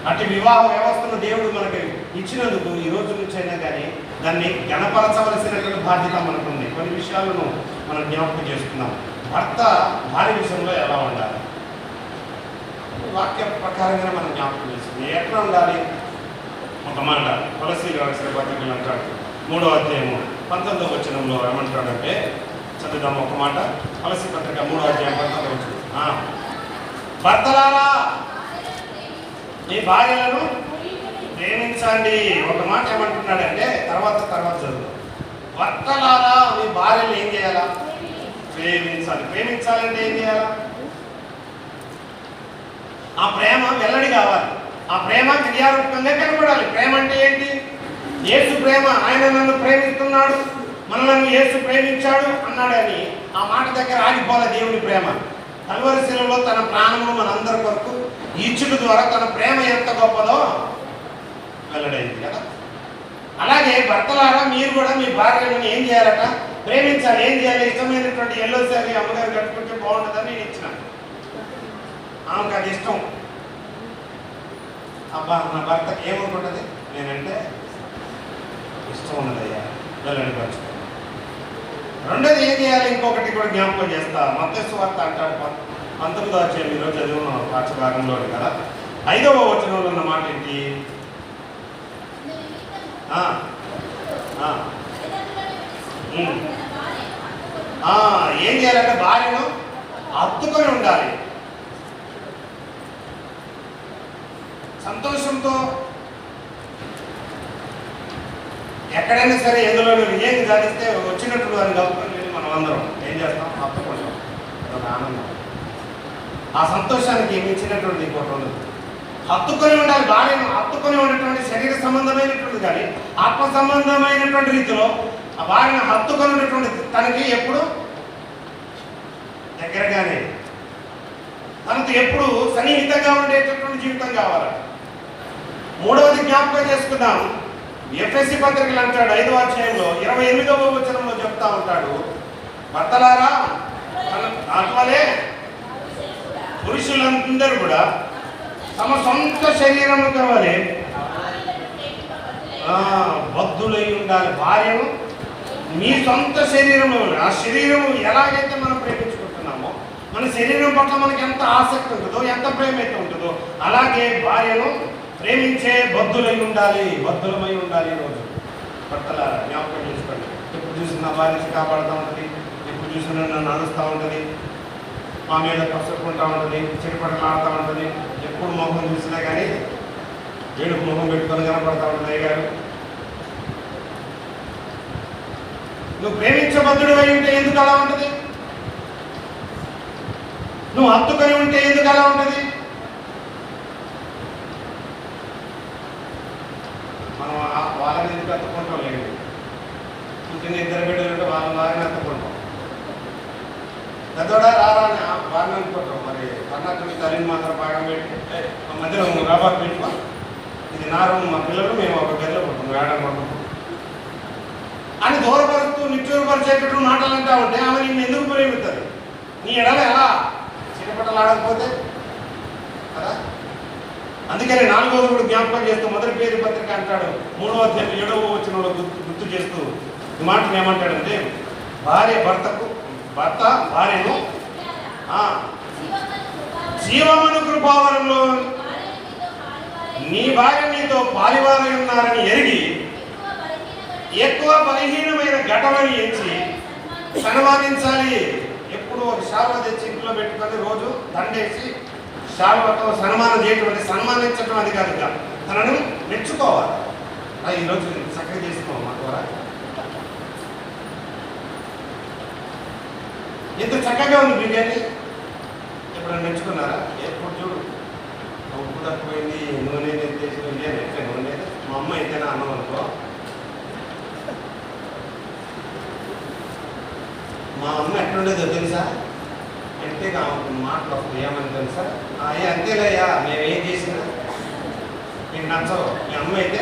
Speaker 1: అటు వివాహ వ్యవస్థను దేవుడు మనకి ఇచ్చినందుకు ఈ రోజు నుంచి అయినా కానీ దాన్ని ఘనపరచవలసినటువంటి బాధ్యత మనకుంది. కొన్ని విషయాలను మనం జ్ఞాపకం చేసుకున్నాం. భర్త భార్య విషయంలో ఎలా ఉండాలి, వాక్య ప్రకారంగా మనం జ్ఞాపకం చేసుకున్నాం. ఎట్లా ఉండాలి? ఒక మాట కొలస్సీయులకు రాసిన పత్రికలు అంటాడు 3వ అధ్యాయము 19వ వచనంలో ఏమంటాడంటే, చదువుదాం ఒక మాట. కొలస్సీ పత్రిక 3వ అధ్యాయం 19వ వచనం. భర్తలారా మీ భార్యలను ప్రేమించండి. ఒక మాట ఏమంటున్నాడంటే తర్వాత చదువు. భర్తలారా మీ భార్యలు ఏం చేయాలా? ప్రేమించాలి. ప్రేమించాలంటే ఏం చేయాలా? ఆ ప్రేమ వెల్లడి కావాలి. ఆ ప్రేమ క్రియారూపకంగా కనబడాలి. ప్రేమ అంటే ఏంటి? యేసు ప్రేమ. ఆయన నన్ను ప్రేమిస్తున్నాడు, మనల్ని యేసు ప్రేమించాడు అన్నాడని ఆ మాట దగ్గర ఆగిపోలే. దేవుని ప్రేమ కల్వరి శిలువలో తన ప్రాణమును మనందరి కొరకు ఇచ్చుట ద్వారా తన ప్రేమ ఎంత గొప్పదో వెల్లడైంది కదా. అలాగే భర్తలారా మీరు కూడా మీ భార్యలను ఏం చేయాలట? ప్రేమించాలి. ఏం చేయాలి? ఇష్టమైనటువంటి ఎల్లో శారీ అమ్మగారు కట్టుకుంటే బాగుంటుందని నేను ఇచ్చినాను. ఆమెకు అది ఇష్టం. అబ్బా నా భర్తకి ఏమనుకుంటుంది నేనంటే ఇష్టం ఉన్నదయ్యా, వెల్లడిపరచుకో. రెండోది ఏం చేయాలి? ఇంకొకటి కూడా జ్ఞాపకం చేస్తా. మత్తయి సువార్త అంటాడు 19వ అధ్యాయం ఈరోజు చదివిన పాఠ్య భాగంలో కదా 5వ వచనంలో ఉన్న మాట ఏంటి? ఏం చేయాలంటే భార్యను హత్తుకొని ఉండాలి. సంతోషంతో ఎక్కడైనా సరే ఎందులో విజయం సాధిస్తే వచ్చినట్లు అని కలుపుకొని మనం అందరం ఏం చేస్తాం? హత్తుకుంటాం. అదొక ఆనందం. ఆ సంతోషానికి మించినటువంటి ఇంకోటి ఉండదు. హత్తుకొని ఉండాలి. భార్యను హత్తుకొని ఉన్నటువంటి శరీర సంబంధమైనటువంటి కానీ ఆత్మ సంబంధమైనటువంటి రీతిలో ఆ భార్యను హత్తుకొని ఉన్నటువంటి తనకి ఎప్పుడు దగ్గరగానే, తనతో ఎప్పుడు సన్నిహితంగా ఉండేటటువంటి జీవితం కావాలి. 3వది జ్ఞాపకం చేసుకున్నాం. ఎఫ్ఎస్సి పత్రికలు అంటాడు 5వ అధ్యాయంలో 28వ వచనంలో చెప్తా ఉంటాడు, భర్తలారా అటువలే పురుషులందరూ కూడా తమ సొంత శరీరముతో వలె బద్ధులై ఉండాలి. భార్యను మీ సొంత శరీరము, ఆ శరీరము ఎలాగైతే మనం ప్రేమించుకుంటున్నామో, మన శరీరం పట్ల మనకి ఎంత ఆసక్తి ఉంటుందో, ఎంత ప్రేమ అయితే ఉంటుందో, అలాగే భార్యను ప్రేమించే బద్ధులై ఉండాలి, బద్ధులమై ఉండాలి. ఈరోజు భర్తలారా జ్ఞాపకం చేసుకోండి. ఎప్పుడు చూసినా భార్య కాపాడుతూ ఉంటుంది, ఎప్పుడు చూసినా నన్ను నడుస్తూ ఉంటుంది, మా మీద కష్టకుంటూ ఉంటుంది, చిరుపటలు ఆడుతూ ఉంటుంది, ఎప్పుడు మొహం చూసినా కానీ ఏడుపు ముఖం పెట్టుకొని కనపడతా ఉంటుంది. అయ్యగారు, నువ్వు ప్రేమించబద్ధుడు అయి ఉంటే ఎందుకు అలా ఉంటుంది? నువ్వు హత్తుకొని ఉంటే ఎందుకు అలా ఉంటుంది? మనం వాళ్ళని ఎందుకు హత్తుకుంటాం? లేదు, పుట్టిన ఇద్దరు బిడ్డలు ఉంటే వాళ్ళని బాగానే హత్తుకుంటాం. పెద్దోడా రారా అని బాగా అనుకుంటాం. మరి కర్ణాటక తల్లిని మాత్రం బాగా పెట్టి మధ్యలో రాబా పెట్టుకో, ఇది నా రూమ్, మా పిల్లలు మేము ఒక గదిలో పడుతుంది, వేడనుకుంటాం అని దూరపరుస్తూ నిత్యూరపరిచేటట్టు మాటలు అంటా ఉంటే ఆమె నిన్ను ఎందుకు ప్రేమిస్తుంది? నీ ఎడల ఎలా చిన్నపట్టలు ఆడకపోతే కదా. అందుకని 4వ కూడా జ్ఞాపకం చేస్తూ మొదటి పేరు పత్రిక అంటాడు, 3వ అధ్యాయం 7వ వచనంలో గుర్తు చేస్తూ ఈ మాటను ఏమంటాడంటే, భర్త భార్యను జీవమును కృపావరంలో నీ భార్య నీతో పాలివారై ఉన్నారని ఎరిగి ఎక్కువ బలహీనమైన ఘటమని ఎంచి సన్మానించాలి. ఎప్పుడు ఒక శాలువ తెచ్చి ఇంట్లో పెట్టుకొని రోజు దండేసి శాలువతో సన్మానం చేయటం, అంటే సన్మానించడం అది కాదు, తనను మెచ్చుకోవాలి. ఈరోజు చక్కగా చేసుకోవాలి. మా ద్వారా ఎంత చక్కగా ఉంది బిర్యానీ, ఎప్పుడైనా మెచ్చుకున్నారా? ఎప్పుడు చూడు ఉప్పు తక్కువైంది, నూనె ఎత్తేసి బిర్యానీ ఎట్లా నూనె, మా అమ్మ ఎంతైనా అన్నం అనుకో, మా అమ్మ ఎట్లుండేదో తెలుసా? అంటే మాటలు వస్తుంది, ఏమని తెలుసా? అయ్యా అంతేలేయ్యా, మేమేం చేసినా నీకు నచ్చవు. మీ అమ్మ అయితే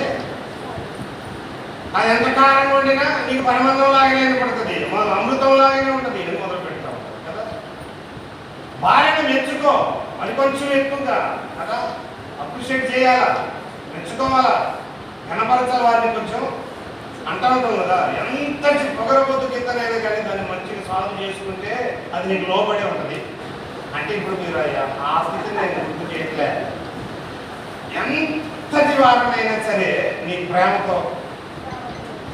Speaker 1: అది ఎంత కారం వండినా నీకు పరమాన్నం లాగానే పడుతుంది, మన అమృతం లాగానే ఉంటుంది అని మొదలు పెడతాం కదా. భార్యను మెచ్చుకో, మరి కొంచెం ఎక్కువగా కదా అప్రిషియేట్ చేయాలా, మెచ్చుకోవాలా, కనపరచాలి. వారిని కొంచెం అంటా ఉంటాం కదా, ఎంత పొగరబోతు కిందనైనా కానీ దాన్ని మంచిగా సాల్వ్ చేసుకుంటే అది నీకు లోబడే ఉంటుంది. అంటే ఇప్పుడు మీరు ఆ స్థితిని నేను గుర్తు చేయట్లే. ఎంతటి వారినైనా సరే నీ ప్రేమతో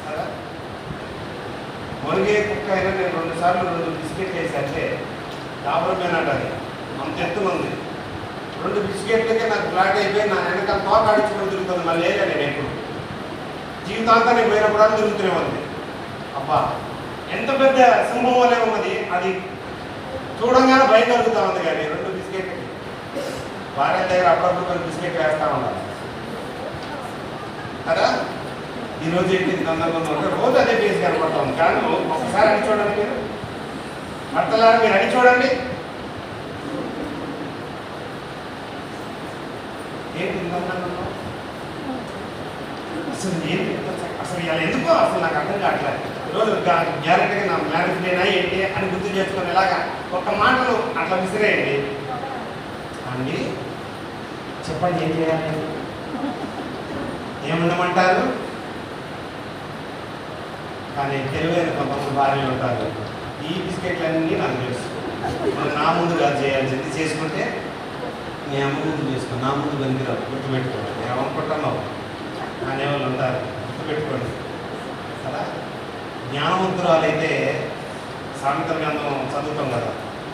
Speaker 1: కదా. మునిగే కుక్క అయినా నేను 2 సార్లు 2 బిస్కెట్లు వేసంటే దాబరమేనట, అది అంత ఎత్తునుంది. 2 బిస్కెట్లకే నాకు ఫ్లాట్ అయిపోయి నా వెనకాల తోక అడుచుకొని తిరుగుతుంది. మళ్ళీ లేదా నేను ఎప్పుడు జీవితాంతాన్ని పోయినప్పుడు అని తిరుగుతూనే ఉంది. అబ్బా ఎంత పెద్ద సింహం వలె ఉన్నది, అది చూడంగానే భయం కలుగుతూ ఉంది. కానీ 2 బిస్కెట్ భార్య దగ్గర అప్పుడప్పుడు కొన్ని బిస్కెట్ వేస్తూ ఉండాలి కదా. ఈరోజు ఏంటి సందర్భంలో ఉంటే రోజు అదే ఫేస్ కనపడతా ఉంది. కానీ ఒకసారి అని చూడండి, మీరు భర్తలారా మీరు అని చూడండి, ఏంటి అసలు ఏంటి అసలు ఇలా ఎందుకో అసలు నాకు అర్థం కావట్లేదు. ఈరోజు గ్యారెంటీగా నా మ్యారేజ్ డేనా ఏంటి అని గుర్తు చేసుకొని ఇలాగా ఒక మాటలు అట్లా విసిరేయండి. అండి చెప్పండి, ఏం చేయాలి, ఏముండమంటారు? కానీ తెలివైన కొంతమంది భార్యలు ఉంటారు, ఈ బిస్కెట్లన్నీ నాకు తెలుసు, మనం నా ముందు కాదు చేయాల్సింది, చేసుకుంటే నీ అమ్మ ముందు చేసుకో, నా ముందు పనికిరావు, గుర్తుపెట్టుకోండి. నేను అనుకుంటున్నావు అనేవాళ్ళు ఉంటారు, గుర్తుపెట్టుకోండి కదా. జ్ఞానవంతురాలు అయితే సామెతల గ్రంథం చదువుతాం కదా,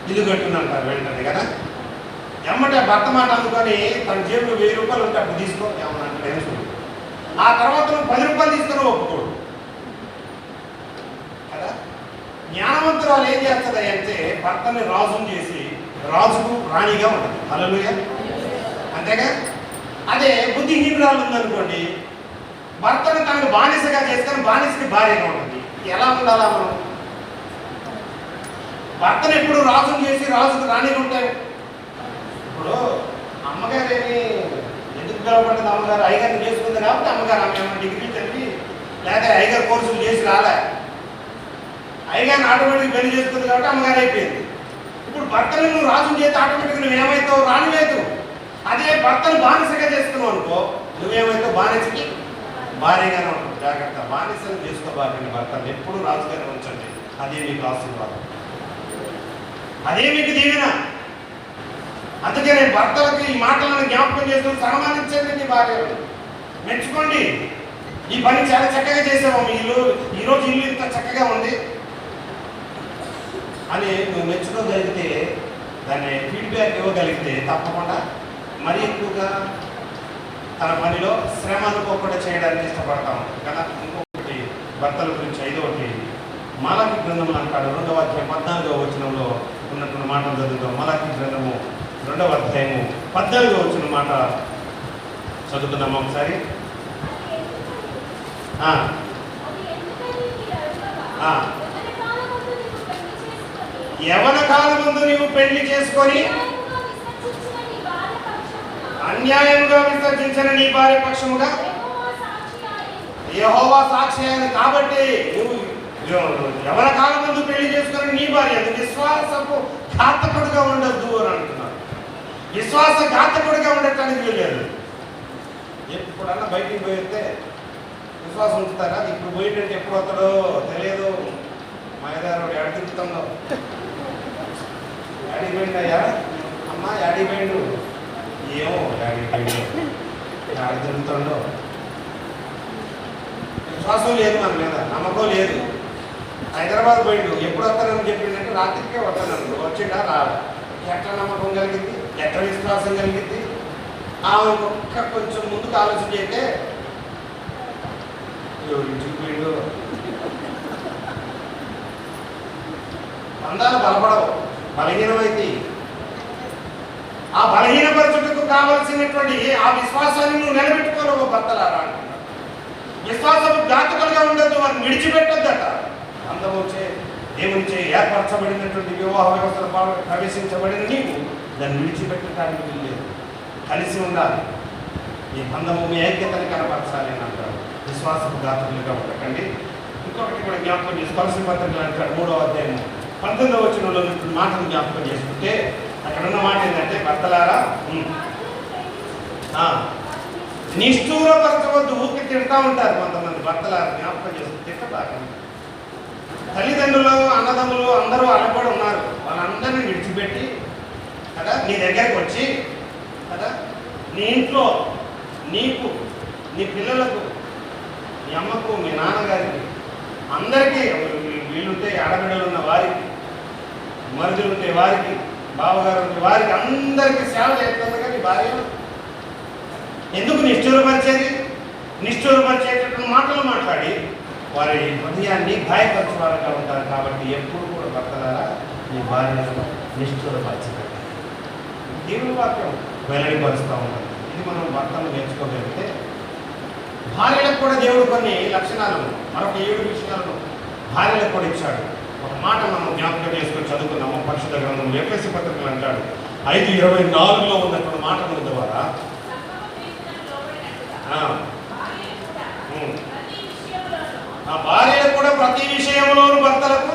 Speaker 1: ఇల్లు కట్టుకుని అంటారు వెంటనే కదా. ఎమ్మటే భర్త మాట అందుకొని తన జేబులో 1000 రూపాయలు ఉంటే అప్పుడు తీసుకో ఏమన్నా అంటే, ఆ తర్వాత 10 రూపాయలు తీసుకొని ఒప్పుకోడు కదా. జ్ఞానవంతురాలు ఏం చేస్తుంది అంటే భర్తని రాజును చేసి రాజుకు రాణిగా ఉంటుంది. హల్లెలూయా, అంతేగా. అదే బుద్ధిహీనురాలు ఉందనుకోండి, భర్తను తనకు బానిసగా చేసుకొని బానిసకి భార్యగా ఉంటుంది. ఎలా ఉండాలా మనం? భర్తను ఎప్పుడు రాజును చేసి రాజుకు రాణిగా ఉంటాయి. ఇప్పుడు అమ్మగారు ఏమి ఎందుకు పిలవబడ్డది? అమ్మగారు అయ్యగారిని చేసుకుంది కాబట్టి అమ్మగారు. ఆమె ఏమైనా డిగ్రీ చదివి లేదా అయ్యగారు కోర్సులు చేసి రాలే అయ్యగారిని ఆటోమేటిక్ పెళ్లి చేసుకుంది కాబట్టి అమ్మగారు అయిపోయింది. ఇప్పుడు భర్తను నువ్వు రాజు చేస్తే ఆటోమేటిక్ నువ్వేమవుతావు? రానివేతావు. అదే భర్తను బానిసగా చేసుకున్నావు అనుకో, నువ్వేమైతావు? బానిసకి భార్యగానే ఉంటుంది. జాగ్రత్త, బానిసలు చేసుకోబాకండి. భర్తను ఎప్పుడు రాజుగానే ఉంచండి. అదే మీకు ఆశీర్వాదం, అదే మీకు దీవెన. అందుకే నేను భర్తలకి ఈ మాటలను జ్ఞాపకం చేస్తూ సన్మానించండి. నీ భార్యను మెచ్చుకోండి. ఈ పని చాలా చక్కగా చేసావు, మీ ఇల్లు ఈరోజు ఇల్లు ఇంత చక్కగా ఉంది అని నువ్వు మెచ్చుకోగలిగితే, దాన్ని ఫీడ్బ్యాక్ ఇవ్వగలిగితే తప్పకుండా మరీ ఎక్కువగా తన పనిలో శ్రమ అనుకోకుండా చేయడానికి ఇష్టపడతాం కదా. ఇంకొకటి భర్తల గురించి 5వ మలాకి గ్రంథం అంటాడు 2వ అధ్యాయం 14వ వచనంలో ఉన్నటువంటి మాటలు చదువుతాం. మలాకి గ్రంథము 2వ అధ్యాయము 14వ వచనం మాట చదువుతున్నాం ఒకసారి. యవన కాలమందు నీవు పెళ్లి చేసుకొని అన్యాయంగా విసర్జించిన నీ భార్య పక్షముగా యెహోవా సాక్షి అయింది. కాబట్టి నువ్వు యవన కాలమందు పెళ్లి చేసుకొని నీ భార్య విశ్వాసపు ఘాతకుడుగా ఉండద్దు అని అంటున్నారు. విశ్వాస ఘాతకుడిగా ఉండటానికి వీల్లేదు. ఎప్పుడన్నా బయటికి పోయితే విశ్వాసం ఉంచుతారా? ఇప్పుడు పోయిందంటే ఎప్పుడు వస్తాడో తెలియదు. మా ఎదారు ఎడ తిరుగుతుందో, యాడికి పోయిందయ్యా అమ్మ, యాడికి పోయిండు, ఏమో యాడికి పోయిండు, యాడ తిరుగుతుండో. విశ్వాసం లేదు మన మీద, నమ్మకం లేదు. హైదరాబాద్ పోయిండు, ఎప్పుడు వస్తానని చెప్పిండంటే రాత్రికే వస్తాను. వచ్చిండా రాడా? ఎట్లా నమ్మకం కలిగింది, ఎట్లా విశ్వాసం కలిగింది? ఆమె ఒక్క కొంచెం ముందుకు ఆలోచన చేస్తే చూపిండు. బంధాలు బలపడవు, బలహీనమైతే. ఆ బలహీనపరచుటకు కావలసినటువంటి ఆ విశ్వాసాన్ని నువ్వు నిలబెట్టుకోలేవు భర్తలారా అంటున్నాడు. విశ్వాసము ఘాతకులుగా ఉండద్దు, వారిని విడిచిపెట్టద్దట. అందమొచ్చే దేవునిచే ఏర్పరచబడినటువంటి వివాహ వ్యవస్థలో ప్రవేశించబడిన నీవు దాన్ని విడిచిపెట్టడానికి వీల్లేదు. కలిసి ఉండాలి. ఈ బంధము మీ ఐక్యతని కనపరచాలి అని అంటారు. విశ్వాసపు ఘాతకులుగా ఉండకండి. ఇంకొకటి కూడా జ్ఞాపకం చేసి కొలసీ పత్రికలు అంటాడు 3వ అధ్యాయం 19వ వచనంలో మాటను జ్ఞాపకం చేసుకుంటే అక్కడ ఉన్న మాట ఏంటంటే, భర్తలారా నిష్ఠూరపరచవద్దు. ఊరికి తిడతా ఉంటారు కొంతమంది భర్తలారా. జ్ఞాపకం చేసుకుని తిట్టబాకండి. తల్లిదండ్రులు, అన్నదమ్ములు అందరూ అలబడి ఉన్నారు. వాళ్ళందరినీ విడిచిపెట్టి కదా నీ దగ్గరికి వచ్చి కదా నీ ఇంట్లో నీకు, నీ పిల్లలకు, మీ అమ్మకు, మీ నాన్నగారికి, అందరికీ, వీళ్ళుంటే ఆడబిడ్డలు ఉన్న వారికి, మరుదులు ఉంటే వారికి, బావగారు ఉంటే వారికి, అందరికీ సేవ చేస్తుంది. కానీ భార్య ఎందుకు నిష్ఠూరపరిచేది? నిష్ఠూరపరిచేటటువంటి మాటలు మాట్లాడి వారి హృదయాన్ని గాయపరచువారుగా ఉంటారు. కాబట్టి ఎప్పుడు కూడా భర్తలారా మీ భార్యను నిష్ఠూరపరచకండి. దేవుని వాక్యం వెల్లడిపరుస్తూ ఉంటారు. ఇది మనం భర్తను నేర్చుకోగలిగితే, భార్యలకు కూడా దేవుడు కొన్ని లక్షణాలను, మరొక 7 విషయాలను భార్యలకు కూడా ఇచ్చాడు. ఒక మాట మనం జ్ఞాపకం చేసుకొని చదువుకున్నాము. పరిశుద్ధ గ్రంథం ఎఫెసీ పత్రికలు అంటాడు 5:24లో ఉన్నటువంటి మాటల ద్వారా భార్యలకు కూడా ప్రతి విషయంలోనూ భర్తలకు,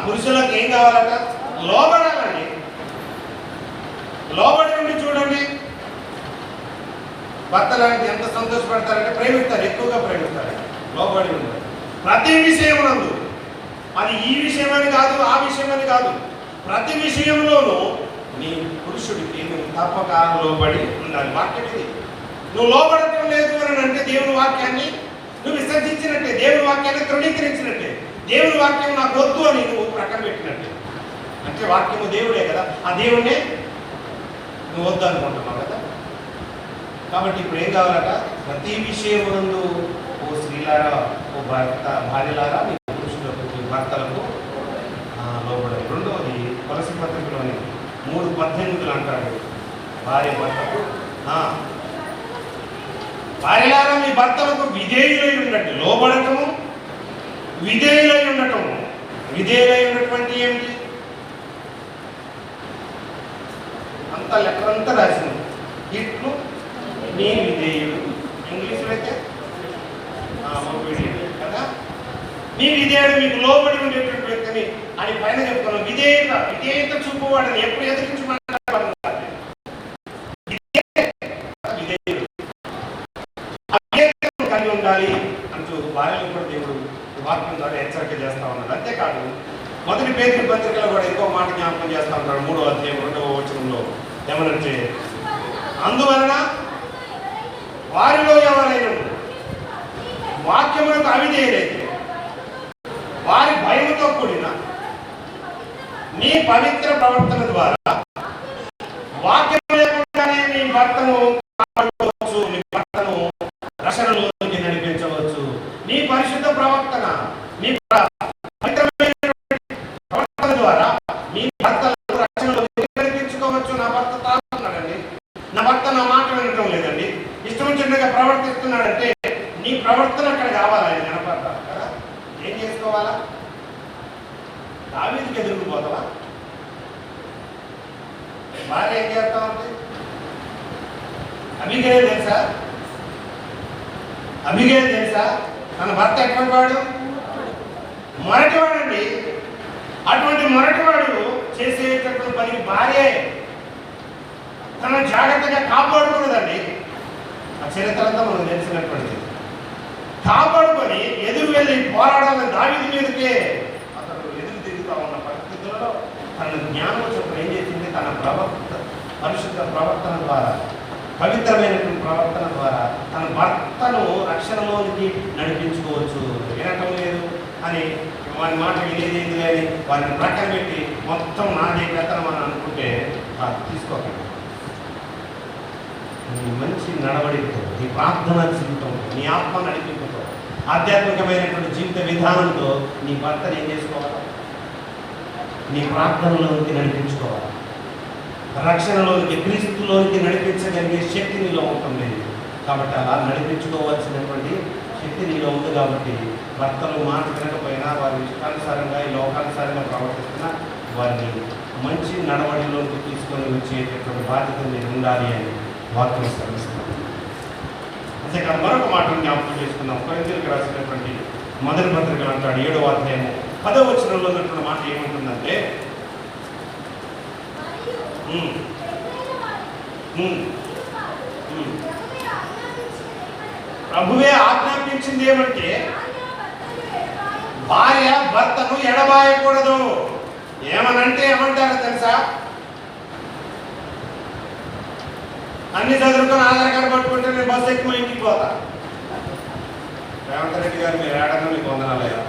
Speaker 1: పురుషులకు ఏం కావాలట? లోబడాలండి. లోబడి ఉండి చూడండి. భర్తలాంటి ఎంత సంతోషపడతారంటే ప్రేమిస్తారు, ఎక్కువగా ప్రేమిస్తారు. లోబడి ఉంటారు ప్రతి విషయమునందు. అది ఈ విషయమని కాదు, ఆ విషయమని కాదు, ప్రతి విషయంలోనూ నీ పురుషుడికి నువ్వు తప్పక లోబడి ఉండాలి. వాక్యం ఇది. నువ్వు లోబడటం లేదు అని అంటే దేవుని వాక్యాన్ని నువ్వు విసర్జించినట్టే, దేవుని వాక్యాన్ని తృణీకరించినట్టే, దేవుని వాక్యం నాకు వద్దు అని నువ్వు ప్రక్కన పెట్టినట్టే. అంటే వాక్యము దేవుడే కదా, ఆ దేవుడే నువ్వు వద్దు అనుకుంటున్నావు కదా. కాబట్టి ఇప్పుడు ఏం కావాలట? ప్రతి విషయమునందు ఓ స్త్రీలారా, ఓ భార్యలారా మీ పురుషులకు, మీ భర్తలకు లోబడాలి. రెండవది కొలసీ పత్రికలోని 3:18 అంటాడు, భార్య భర్తకు భార్యలారా మీ భర్తలకు విధేయులై ఉండండి. లోబడటము, విధేయులై ఉండటము. విధేయులై ఉన్నటువంటి ఏమిటి? అంత లెటర్ అంతా రాసింది. ఇట్లు నీ విధేయుడు, ఇంగ్లీష్లో అయితే కదా. మీ విధేయుడు మీకు లోబడి ఉండేటువంటి వ్యక్తిని అని పైన చెప్తున్నాం. విధేయత చూపువాడని ఎప్పుడు ఎదిరించి మాట్లాడాలి. కలిగి ఉండాలి అంటూ భార్యలు కూడా దేవుడు వాక్యం ద్వారా హెచ్చరిక చేస్తా ఉన్నాడు. అంతేకాదు మొదటి పేతురు పత్రికలో కూడా ఇంకో మాట జ్ఞాపకం చేస్తా ఉంటాడు. 3వ అధ్యాయం 2వ వచనంలో ఏమనంటే, అందువలన వారిలో ఎవరైనా వాక్యములకు అవిధేయులైతే వారి భయముతో కూడిన నీ పవిత్ర ప్రవర్తన ద్వారా వాక్యం లేకుండానే నీ భర్తను కాపాడుకోవచ్చు, నీ భర్తను రక్షణలోకి నడిపించవచ్చు. నీ పరిశుద్ధ ప్రవర్తన, నీ పవిత్రమైన ప్రవర్తన ద్వారా నీ భర్తను రక్షణలోకి నడిపించుకోవచ్చు. నా భర్త తాగుతున్నాడండి, నా భర్త నా మాట వినటం లేదండి, ఇష్టం వచ్చినట్టుగా ప్రవర్తిస్తున్నాడంటే నీ ప్రవర్తన అక్కడ కావాలి. ఆయన కనపడతారు కదా, ఏం చేసుకోవాలా? దావీదుకి ఎదురుకుపోతావా? భార్య ఏం చేస్తా ఉంది? అబిగయీలు తెలుసా? తన భర్త ఎటువంటి వాడు? మొరటివాడండి. అటువంటి మొరటివాడు చేసేటటువంటి పని భార్య తన జాగ్రత్తగా కాపాడుకున్నదండి. ఆ చరిత్ర అంతా మనకు తెలిసినటువంటిది. కాపాడుకొని ఎదురు వెళ్ళి పోరాడాలని దావీదు మీదకే అతను ఎదురు తిరుగుతూ ఉన్న పరిస్థితుల్లో తన జ్ఞానం చొప్పున ఏం చేసింది? తన పరిశుద్ధ ప్రవర్తన ద్వారా, పవిత్రమైనటువంటి ప్రవర్తన ద్వారా తన భర్తను రక్షణలోనికి నడిపించుకోవచ్చు. వినటం లేదు అని వారి మాట వినేది లేని వారిని ప్రక్కన పెట్టి మొత్తం నాదే పెత్తనం అని అనుకుంటే తీసుకోకండి. నీ మంచి నడవడితో, నీ ప్రార్థన జీవితంతో, నీ ఆత్మ నడిపింపుతో, ఆధ్యాత్మికమైనటువంటి జీవిత విధానంతో నీ భర్తను ఏం చేసుకోవాలి? నీ ప్రార్థనలోకి నడిపించుకోవాలి. రక్షణలోనికి, క్రీస్తులోనికి నడిపించగలిగే శక్తి నీలో ఉంటుంది. కాబట్టి అలా నడిపించుకోవాల్సినటువంటి శక్తి నీలో ఉంది. కాబట్టి భర్తలు మాట వినకపోయినా, వారి ఇష్టానుసారంగా ఈ లోకానుసారంగా ప్రవర్తిస్తున్నా వారిని మంచి నడవడిలోకి తీసుకొని వచ్చేటటువంటి బాధ్యత మీరు ఉండాలి అని వాక్యం శ్రమిస్తున్నాం. అంతేకాదు మరొక మాటను జ్ఞాపకం చేసుకున్నాం. కొరింథీయులకు రాసినటువంటి మొదటి పత్రికలు అంటాడు 7వ అధ్యాయము 10వ వచనంలో ఉన్నటువంటి మాట ఏమంటుందంటే, ప్రభువే ఆజ్ఞాపించింది ఏమంటే భార్య భర్తను ఎడబాయకూడదు. ఏమనంటే ఏమంటారో తెలుసా? అన్ని చదువుకొని ఆధార్ కార్డు పట్టుకుంటే నేను బస్సు ఎక్కి మా ఇంటికి పోతా. రేవంత్ రెడ్డి గారు మీరు ఏడన్నా మీకు వందనాలయ్యా.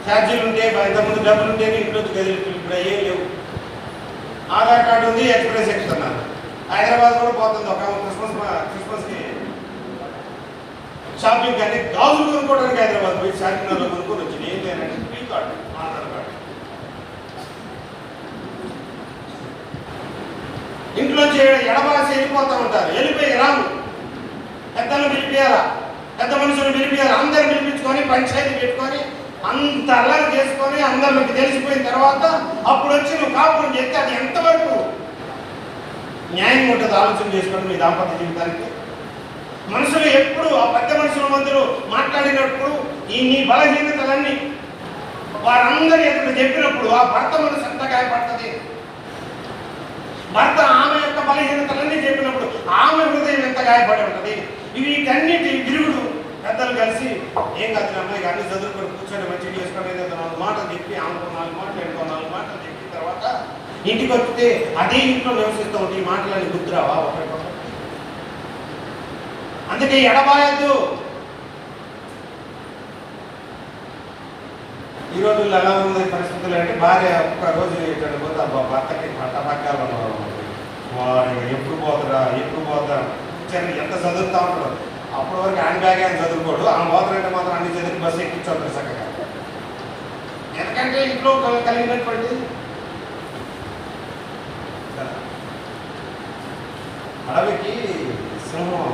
Speaker 1: ఛార్జీలు ఉంటే, ఇంతకుముందు డబ్బులు ఉంటే ఇంట్లో ఇప్పుడు ఏం లేవు. ఆధార్ కార్డు ఉంది, ఎక్స్ప్రెస్ ఎక్కుతున్నాను. హైదరాబాద్ కూడా పోతుంది. ఒక క్రిస్మస్కి షాపింగ్ కానీ గాజులు కొనుక్కోవడానికి హైదరాబాద్ పోయి చార్మినార్లో కొనుక్కొని వచ్చింది. ఏం లేదంటే ఫ్రీ కార్డు, ఆధార్ కార్డు. ఇంట్లోంచి ఎడబాసి వెళ్ళిపోతూ ఉంటారు. వెళ్ళిపోయి రాము, పెద్దలను పిలిపియాలా, పెద్ద మనుషులు పిలిపియాలా, అందరు పిలిపించుకొని పంచాయతీ పెట్టుకొని అంత అల్లరి చేసుకొని అందరికి తెలిసిపోయిన తర్వాత అప్పుడు వచ్చి నువ్వు కాపురం చేస్తే అది ఎంతవరకు న్యాయం ఉంటుంది? ఆలోచన చేసుకోండి మీ దాంపత్య జీవితానికి. మనుషులు ఎప్పుడు ఆ పెద్ద మనుషుల మధ్యలో మాట్లాడినప్పుడు ఈ నీ బలహీనతలన్నీ వారందరి ఎదురు చెప్పినప్పుడు ఆ భర్త మనసు ఎంత గాయపడుతుంది? భర్త ఆమె యొక్క బలహీనతలన్నీ చెప్పినప్పుడు ఆమె హృదయం ఎంత గాయపడి ఉంటుంది? వీటన్నిటి విరుగుడు పెద్దలు కలిసి ఏం కాదు అమ్మాయి అన్ని చదువుకొని కూర్చొని మంచిగా చేసుకొని 4 మాటలు చెప్పి ఆమెకు 4 మాటలు ఇంకో 4 మాటలు చెప్పిన తర్వాత ఇంటికి వస్తే అదే ఇంట్లో నివసిస్తూ ఉంటే ఈ మాటలని గుర్తురావా ఒకరికొకరు? అందుకే ఎడబాయద్దు. ఈ రోజుల్లో ఎలా ఉంది పరిస్థితులు అంటే భార్య ఒక్క రోజు ఇక్కడ పోతే భర్తకి పట్టపక్కాలు వాడు ఎప్పుడు పోతారా ఎంత చదువుతా ఉంటాడు. అప్పటి వరకు హ్యాండ్ బ్యాగ్ అని చదువుకోడు. ఆమె పోతారంటే మాత్రం అన్ని చదివి బస్సు ఎక్కించవచ్చు చక్కగా. ఎందుకంటే ఇంట్లో కలిగినటువంటి అడవికి సింహం,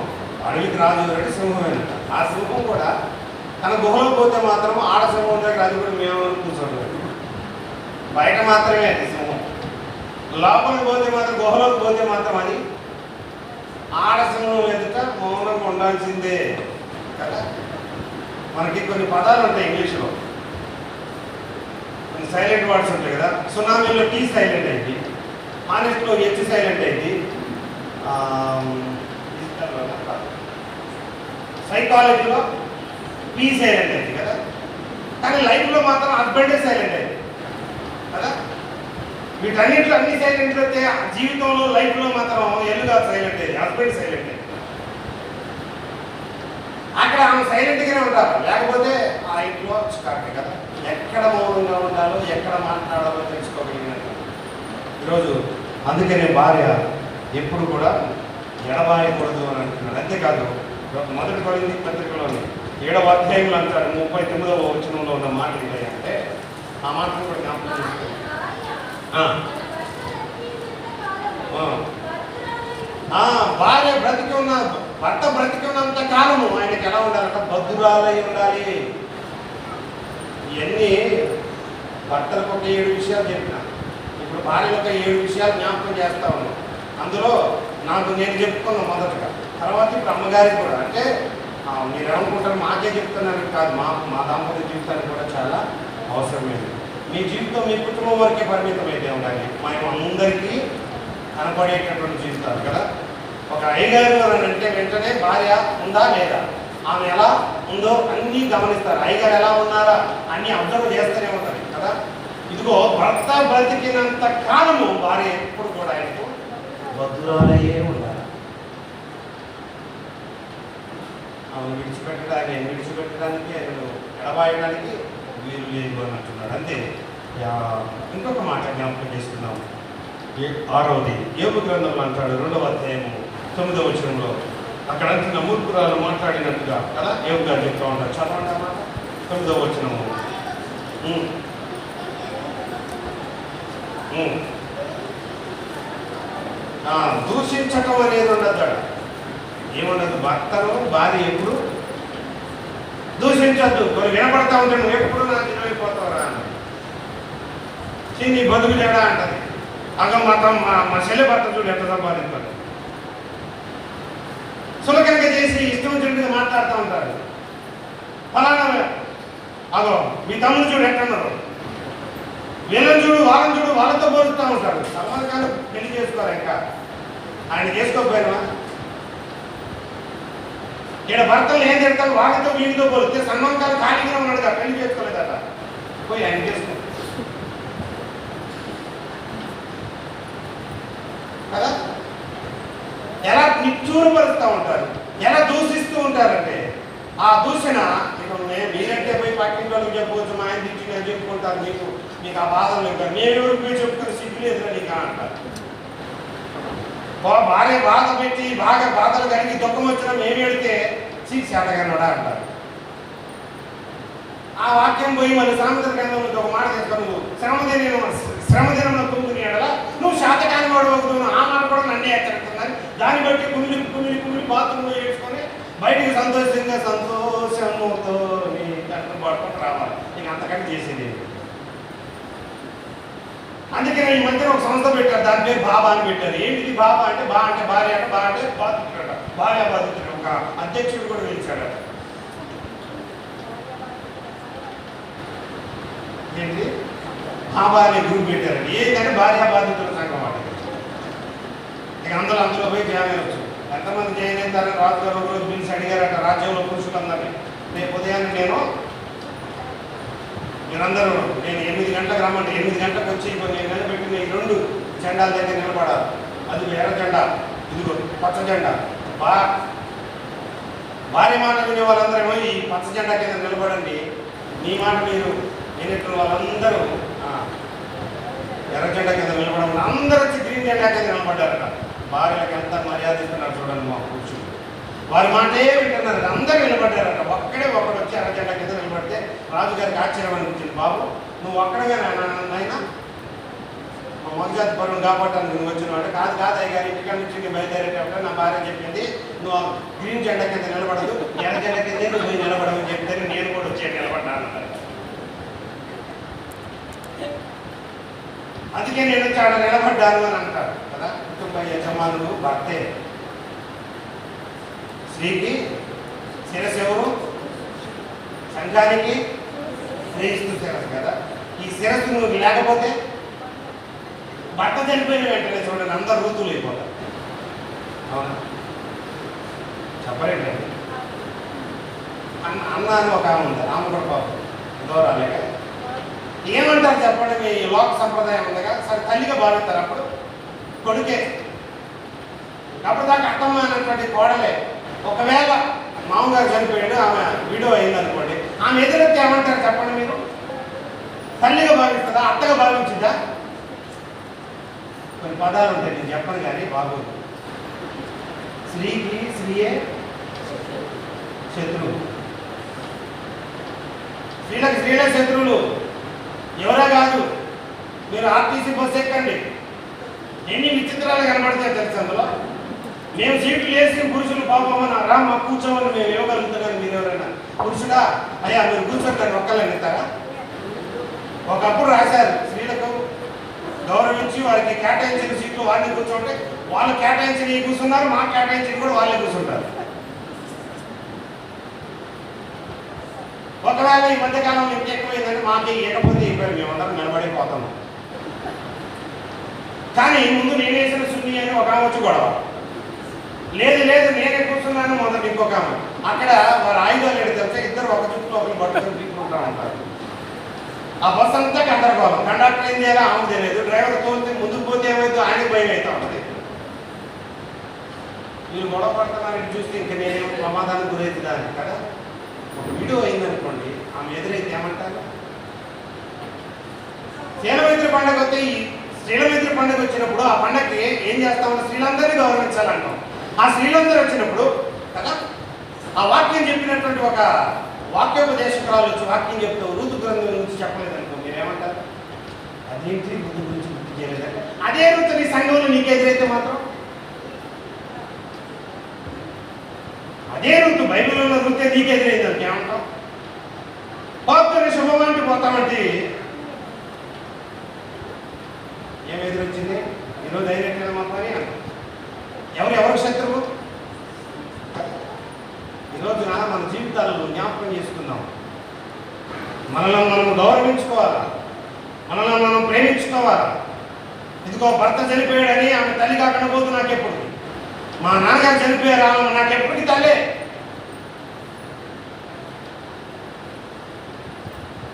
Speaker 1: అడవికి రాజు అంటే సింహమేనంట. ఆ సింహం కూడా తన గుహలో పోతే మాత్రం ఆడ సింహం దగ్గర అది కూడా మేము కూర్చోండి. బయట మాత్రమే అది సింహం. లోపలికి పోతే మాత్రం, గుహలోకి పోతే మాత్రం అది ఆడ సింహం ఎదుట మౌనంగా ఉండాల్సిందే కదా. మనకి కొన్ని పదాలు ఉంటాయి ఇంగ్లీష్లో, కొన్ని సైలెంట్ వర్డ్స్ ఉంటాయి కదా. సునామీలో టీ సైలెంట్ అయింది, హానెస్ట్లో హెచ్ సైలెంట్ అయింది, సైకాలజీలో పీ సైలెంట్ అయింది కదా. కానీ లైఫ్లో మాత్రం హస్బెండే సైలెంట్ అయింది కదా. వీటన్నింటిలో అన్ని సైలెంట్ అయితే జీవితంలో లైఫ్లో మాత్రం ఎల్లుగా సైలెంట్ అయ్యింది, హస్బెండ్ సైలెంట్ అయ్యింది. అక్కడ ఆమె సైలెంట్గానే ఉంటారు, లేకపోతే ఆ ఇంట్లో చికాకే కదా. ఎక్కడ మౌనంగా ఉండాలో, ఎక్కడ మాట్లాడాలో తెలుసుకోగలిగినట్టు ఈరోజు. అందుకనే భార్య ఎప్పుడు కూడా ఎడబాయకూడదు అని అంటున్నాడు. అంతేకాదు, మొదటి కొరింథీ పత్రికలోని 7వ అధ్యాయంలో అంటాడు, 39వ వచనంలో ఉన్న మాటలు ఏంటంటే, ఆ మాటలు కూడా జ్ఞాపకం చేసుకోండి. భార్య బ్రతికి ఉన్న, భర్త బ్రతికి ఉన్నంత కాలము ఆయనకి ఎలా ఉండాలంట? బద్ధురాలై ఉండాలి. ఇవన్నీ భర్తలకు ఒక 7 విషయాలు చెప్పిన, ఇప్పుడు భార్యలకు ఒక 7 విషయాలు జ్ఞాపకం చేస్తా ఉన్నాం. అందులో నేను చెప్పుకున్నాను మొదటగా, తర్వాత ఇప్పుడు అమ్మగారికి కూడా. అంటే మీరు ఏమనుకుంటారు, మాకే చెప్తున్నాను కాదు, మా దాంపత్య జీవితానికి కూడా చాలా అవసరమైంది. మీ జీవితం మీ కుటుంబం వరకే పరిమితమైతే ఉండాలి, మేము అందరికీ కనపడేటటువంటి జీవితాలు కదా. ఒక అయ్యగారు అని అంటే వెంటనే భార్య ఉందా లేదా, ఆమె ఎలా ఉందో అన్నీ గమనిస్తారు. అయ్యగారు ఎలా ఉన్నారా అన్నీ అబ్జర్వ్ చేస్తూనే ఉంటుంది కదా. ఇదిగో భర్త బ్రతికినంత కాలము భార్య ఎప్పుడు కూడా ఆయనకు బద్ధురాలయ్యే ఉండాలి. ఆమెను విడిచిపెట్టడానికి ఆయనను ఎడబాయడానికి వీలు లేదు అని అంటున్నాడు. అంతే. ఇంకొక మాట జ్ఞాపకం చేసుకున్నాం. 6వది యోబు గ్రంథంలో అంటాడు, 2వ అధ్యాయము 9వ వచనంలో, అక్కడ అంటున్న మూర్ఖురాలు మాట్లాడినట్టుగా కదా యోబు గారు చెప్తా ఉంటారు. చదవండి అన్నమాట 9వ వచనము. దూషించటం అనేది ఉండదు, ఏముండదు. భర్తను భార్య ఎప్పుడు దూషించద్దు. కొన్ని వినపడతా ఉంటాడు, నువ్వు ఎప్పుడు నాకు ఇరవైపోతావురా అని, నీ బతుకు తేడా అంటది. అగ మాత్రం మా చెల్లి భర్త చూడు ఎంత సంపాదించాడు, సులకనగా చేసి ఇష్టం వచ్చినట్టుగా మాట్లాడుతూ ఉంటాడు. ఫలానా అగో మీ తమ్ముడు చూడు ఎట్టున్నారు, వీళ్ళని చూడు వాళ్ళని చూడు, వాళ్ళతో పోలుస్తూ ఉంటాడు. సల్మాన్ ఖాన్ పెళ్లి చేసుకోరు, ఇంకా ఆయన చేసుకోకపోయినా ఇక్కడ భర్తలు ఏం తిడతారు, వాళ్ళతో వీళ్ళతో పోలిస్తే సల్మాన్ ఖాన్ ఖాళీగా ఉన్నాడు కదా, పెళ్లి చేసుకోలేదట, పోయి ఆయన చేసుకో కదా. ఎలా నిచ్చూరుపరుస్తూ ఉంటారు, ఎలా దూషిస్తూ ఉంటారంటే, ఆ దూషణ ఇక మీరంటే పోయి పక్కింటి వాళ్ళకి చెప్పవచ్చు, మా ఆయన తిట్టి అని చెప్పుకుంటారు, మీకు ఆ బాధలు లేదు. నేను ఎవరికి పోయి చెప్పుకుని సిగ్గు లేదు నీకు అంటారు. భార్య బాధ పెట్టి బాగా బాధలు కలిగి దుఃఖం వచ్చినా మేము వెళితే చీసేటగానోడా అంటారు. ఆ వాక్యం పోయి మళ్ళీ సామెతల గ్రంథంలో ఒక మాట తెచ్చుకో, శ్రమదినంలో కుంగుని ఎడల నువ్వు శాతకాని వాడు అవుతున్నావు, ఆ మాట కూడా నన్నే హెచ్చరిస్తుందని దాన్ని బట్టి కుమిలి బాత్రూంలో వేసుకొని బయటికి సంతోషముతో నీ కట్టును పడుకొని రావాలి. నేను అంతకంటే చేసేది. అందుకే ఈ మధ్యన ఒక సంస్థ పెట్టారు, దాని పేరు బాబా అని పెట్టారు. ఏంటిది బాబా అంటే, భార్య అంటే బాధితుడట, భార్య బాధితుడు. ఒక అధ్యక్షుడు కూడా పిలిచాడట. ఏంటి బాబా అనే గ్రూప్ పెట్టారండి. ఏదంటే భార్య బాధితుల సంఘం మాట. ఇక అందులో పోయి జాయిన్ అవ్వచ్చు. ఎంతమంది జాయిన్ అవుతారని రాజుగారు ఒక రోజు పిలిచి అడిగారట రాజ్యంలో పురుషులందరినీ. రేపు ఉదయాన్నే మీరందరూ నేను 8 గంటలకు రమ్మంటే 8 గంటలకు వచ్చి నేను నిలబెట్టిన ఈ 2 జెండాల దగ్గర నిలబడాలి. అది ఎర్ర జెండా, ఇదిగో పచ్చ జెండా. భార్య మాట వినే వాళ్ళందరూ ఈ పచ్చ జెండా కింద నిలబడండి, నీ మాట మీరు వినేటువంటి వాళ్ళందరూ ఎర్ర జెండా కింద నిలబడమని అందరూ వచ్చి గ్రీన్ జెండా కింద నిలబడ్డారట. భార్యలకు ఎంత మర్యాద ఇస్తున్నారు చూడండి మా కూర్చుని. వారి మాటే వింటున్నారు, అందరూ నిలబడ్డారట. ఒకడు వచ్చి ఎర్ర జెండా కింద నిలబడితే రాజుగారికి ఆశ్చర్యం అనిపించింది. బాబు నువ్వు ఒక్కడగా నాయన మా మగజాతి పరువును కాపాడటానికి నువ్వు వచ్చినవాడు కాదు అయ్యగారు. ఇంటికాడ నుంచి బయలుదేరేటప్పుడు నా భార్య చెప్పింది, నువ్వు గ్రీన్ జెండా కింద నిలబడదు, ఎర్ర జెండా కింద నువ్వు నిలబడమని చెప్తే నేను కూడా వచ్చి నిలబడ్డాను. అందుకే నేను వచ్చి ఆడ నిలబడ్డాను అని అంటారు కదా. కుటుంబ యజమానులు భర్తే. స్త్రీకి శిరస్సు ఎవరు?
Speaker 2: సంఘానికి క్రీస్తు శిరస్సు కదా. ఈ శిరస్సు నువ్వు లేకపోతే భర్త చనిపోయిన వెంటనే చూడండి అందరు ఋతువులు అయిపోతారు. అవునా? చెప్పలేండి. అన్న అని ఒక ఆమె ఉంది, ఆమె కూడా పాపం దూరాలే కదా. ఏమంటారు చెప్పండి, మీ లోక సంప్రదాయం ఉందిగా, సరే తల్లిగా భావిస్తారు. అప్పుడు కొడుకే, అప్పుడు దాకా అత్తమ్మ అనేటువంటి కోడలే. ఒకవేళ మామగారు చనిపోయాడు, ఆమె వీడియో అయింది అనుకోండి, ఆమె ఎదురైతే ఏమంటారు చెప్పండి మీరు? తల్లిగా భావిస్తుందా, అత్తగా భావించిందా? కొన్ని పదాలు ఉంటాయి, నేను చెప్పను కానీ బాగోదు. స్త్రీకి స్త్రీయే శత్రువు, స్త్రీలకు స్త్రీలే శత్రువులు. ఎవరా కాదు, మీరు ఆర్టీసీ బస్సు ఎక్కండి, ఎన్ని విచిత్రాలు కనబడతాయి తెలుసు. అందులో మేము సీట్లు వేసి పురుషులు పాపమని రామ్మ కూర్చోమని మేము ఇవ్వగలుగుతున్నాం. మీరు ఎవరైనా పురుషుడా అయ్యా మీరు కూర్చోండి ఒక్కళ్ళని ఇస్తారా? ఒకప్పుడు రాశారు, స్త్రీలకు గౌరవించి వారికి కేటాయించిన సీట్లు వాళ్ళని కూర్చోంటే వాళ్ళు కేటాయించి కూర్చున్నారు, మా కేటాయించి కూడా వాళ్ళే కూర్చుంటారు. ఒకవేళ ఈ మధ్యకాలంలో ఇంకెక్కువైందని మాకే ఇవ్వకపోతే ఇవ్వరు, మేమందరం నిలబడిపోతాము. కానీ ముందు నేనేసిన సున్ని అని ఒక ఆమె వచ్చి గొడవ, లేదు లేదు నేనే కూర్చున్నాను మొదటి ఇంకొక ఆమె. అక్కడ వారు ఆయుధాలు ఏడు తెలిసే ఇద్దరు ఒక చుట్టూ ఒకరు పట్టుకొని తీసుకుంటూ ఉంటారు. ఆ బస్సు అంతా గందరగోళం. కండక్టర్ ఏం చేయాలో ఆమె తెలియదు, డ్రైవర్ తోలితే ముందుకు పోతే ఏమైతే ఆయనకు భయం అవుతా ఉంటుంది. మీరు గొడవ పడుతున్నారని చూస్తే ఇంకా నేను ప్రమాదానికి గురవుతుందని కదా. ఒక వీడియో అయిందనుకోండి, ఆమె ఎదురైతే ఏమంటారు? శీలమిత్ర పండుగ వస్తే, ఈ శ్రీలమిత్ర పండుగ వచ్చినప్పుడు ఆ పండగకి ఏం చేస్తామంటే స్త్రీలందరినీ గౌరవించాలంటాం. ఆ స్త్రీలందరూ వచ్చినప్పుడు కదా ఆ వాక్యం చెప్పినటువంటి ఒక వాక్యోపదేశకురాలు వచ్చి వాక్యం చెప్తూ ఋతు గ్రంథం నుంచి చెప్పలేదనుకో, మీరేమంటారు? అదేంటి ఋతు గురించి గుర్తు చేయలేదంటే, అదే ఋతు నీ సంఘంలో నీకు ఎదురైతే మాత్రం, అదే ఋతు బైబిల్లో ఉన్న ఋతే నీకు ఎదురైందంటే ఏమంటాం? పోతున్న శుభమంటే పోతామంటే ఏం ఎదురొచ్చింది? ఈరోజు డైరెక్ట్ మా పని అంటాం. ఎవరు శత్రువు? ఈరోజున మన జీవితాలను జ్ఞాపకం చేసుకుందాం. మనల్ని మనం గౌరవించుకోవాలా, మనల్ని మనం ప్రేమించుకోవాలా. ఇదిగో భర్త చనిపోయాడని ఆమె తల్లి కాకుండా పోతూ నాకెప్పుడు, మా నాన్నగారు చనిపోయారు ఆమె నాకెప్పటికీ తల్లే.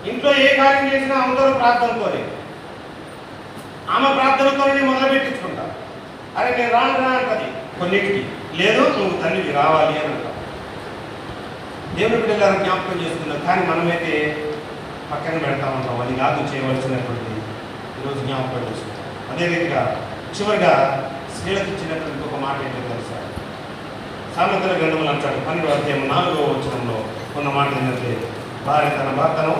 Speaker 2: ఇంట్లో ఏ కార్యం చేసినా ఆమెతో ప్రార్థనతోనే, ఆమె ప్రార్థనతోనే మొదలు పెట్టించుకుంటా. అరే నేను రాను రా అంటది కొన్నిటికి, లేదు నువ్వు తల్లివి రావాలి అని అంటాం. దేవుని బిడ్డలను జ్ఞాపకం చేసుకున్నాం, కానీ మనమైతే పక్కన పెడతా ఉంటాం. అది కాదు చేయవలసినటువంటి ఈరోజు జ్ఞాపకం చేసుకుంటాం. అదేవిధంగా చివరిగా స్త్రీలకు ఇచ్చినటువంటి ఒక మాట ఏంటో తెలుసా? సామెతల గ్రంథములు అంటాడు 12వ అధ్యాయం 4వ వచనంలో ఉన్న మాట ఏంటంటే, భార్య తన భర్తను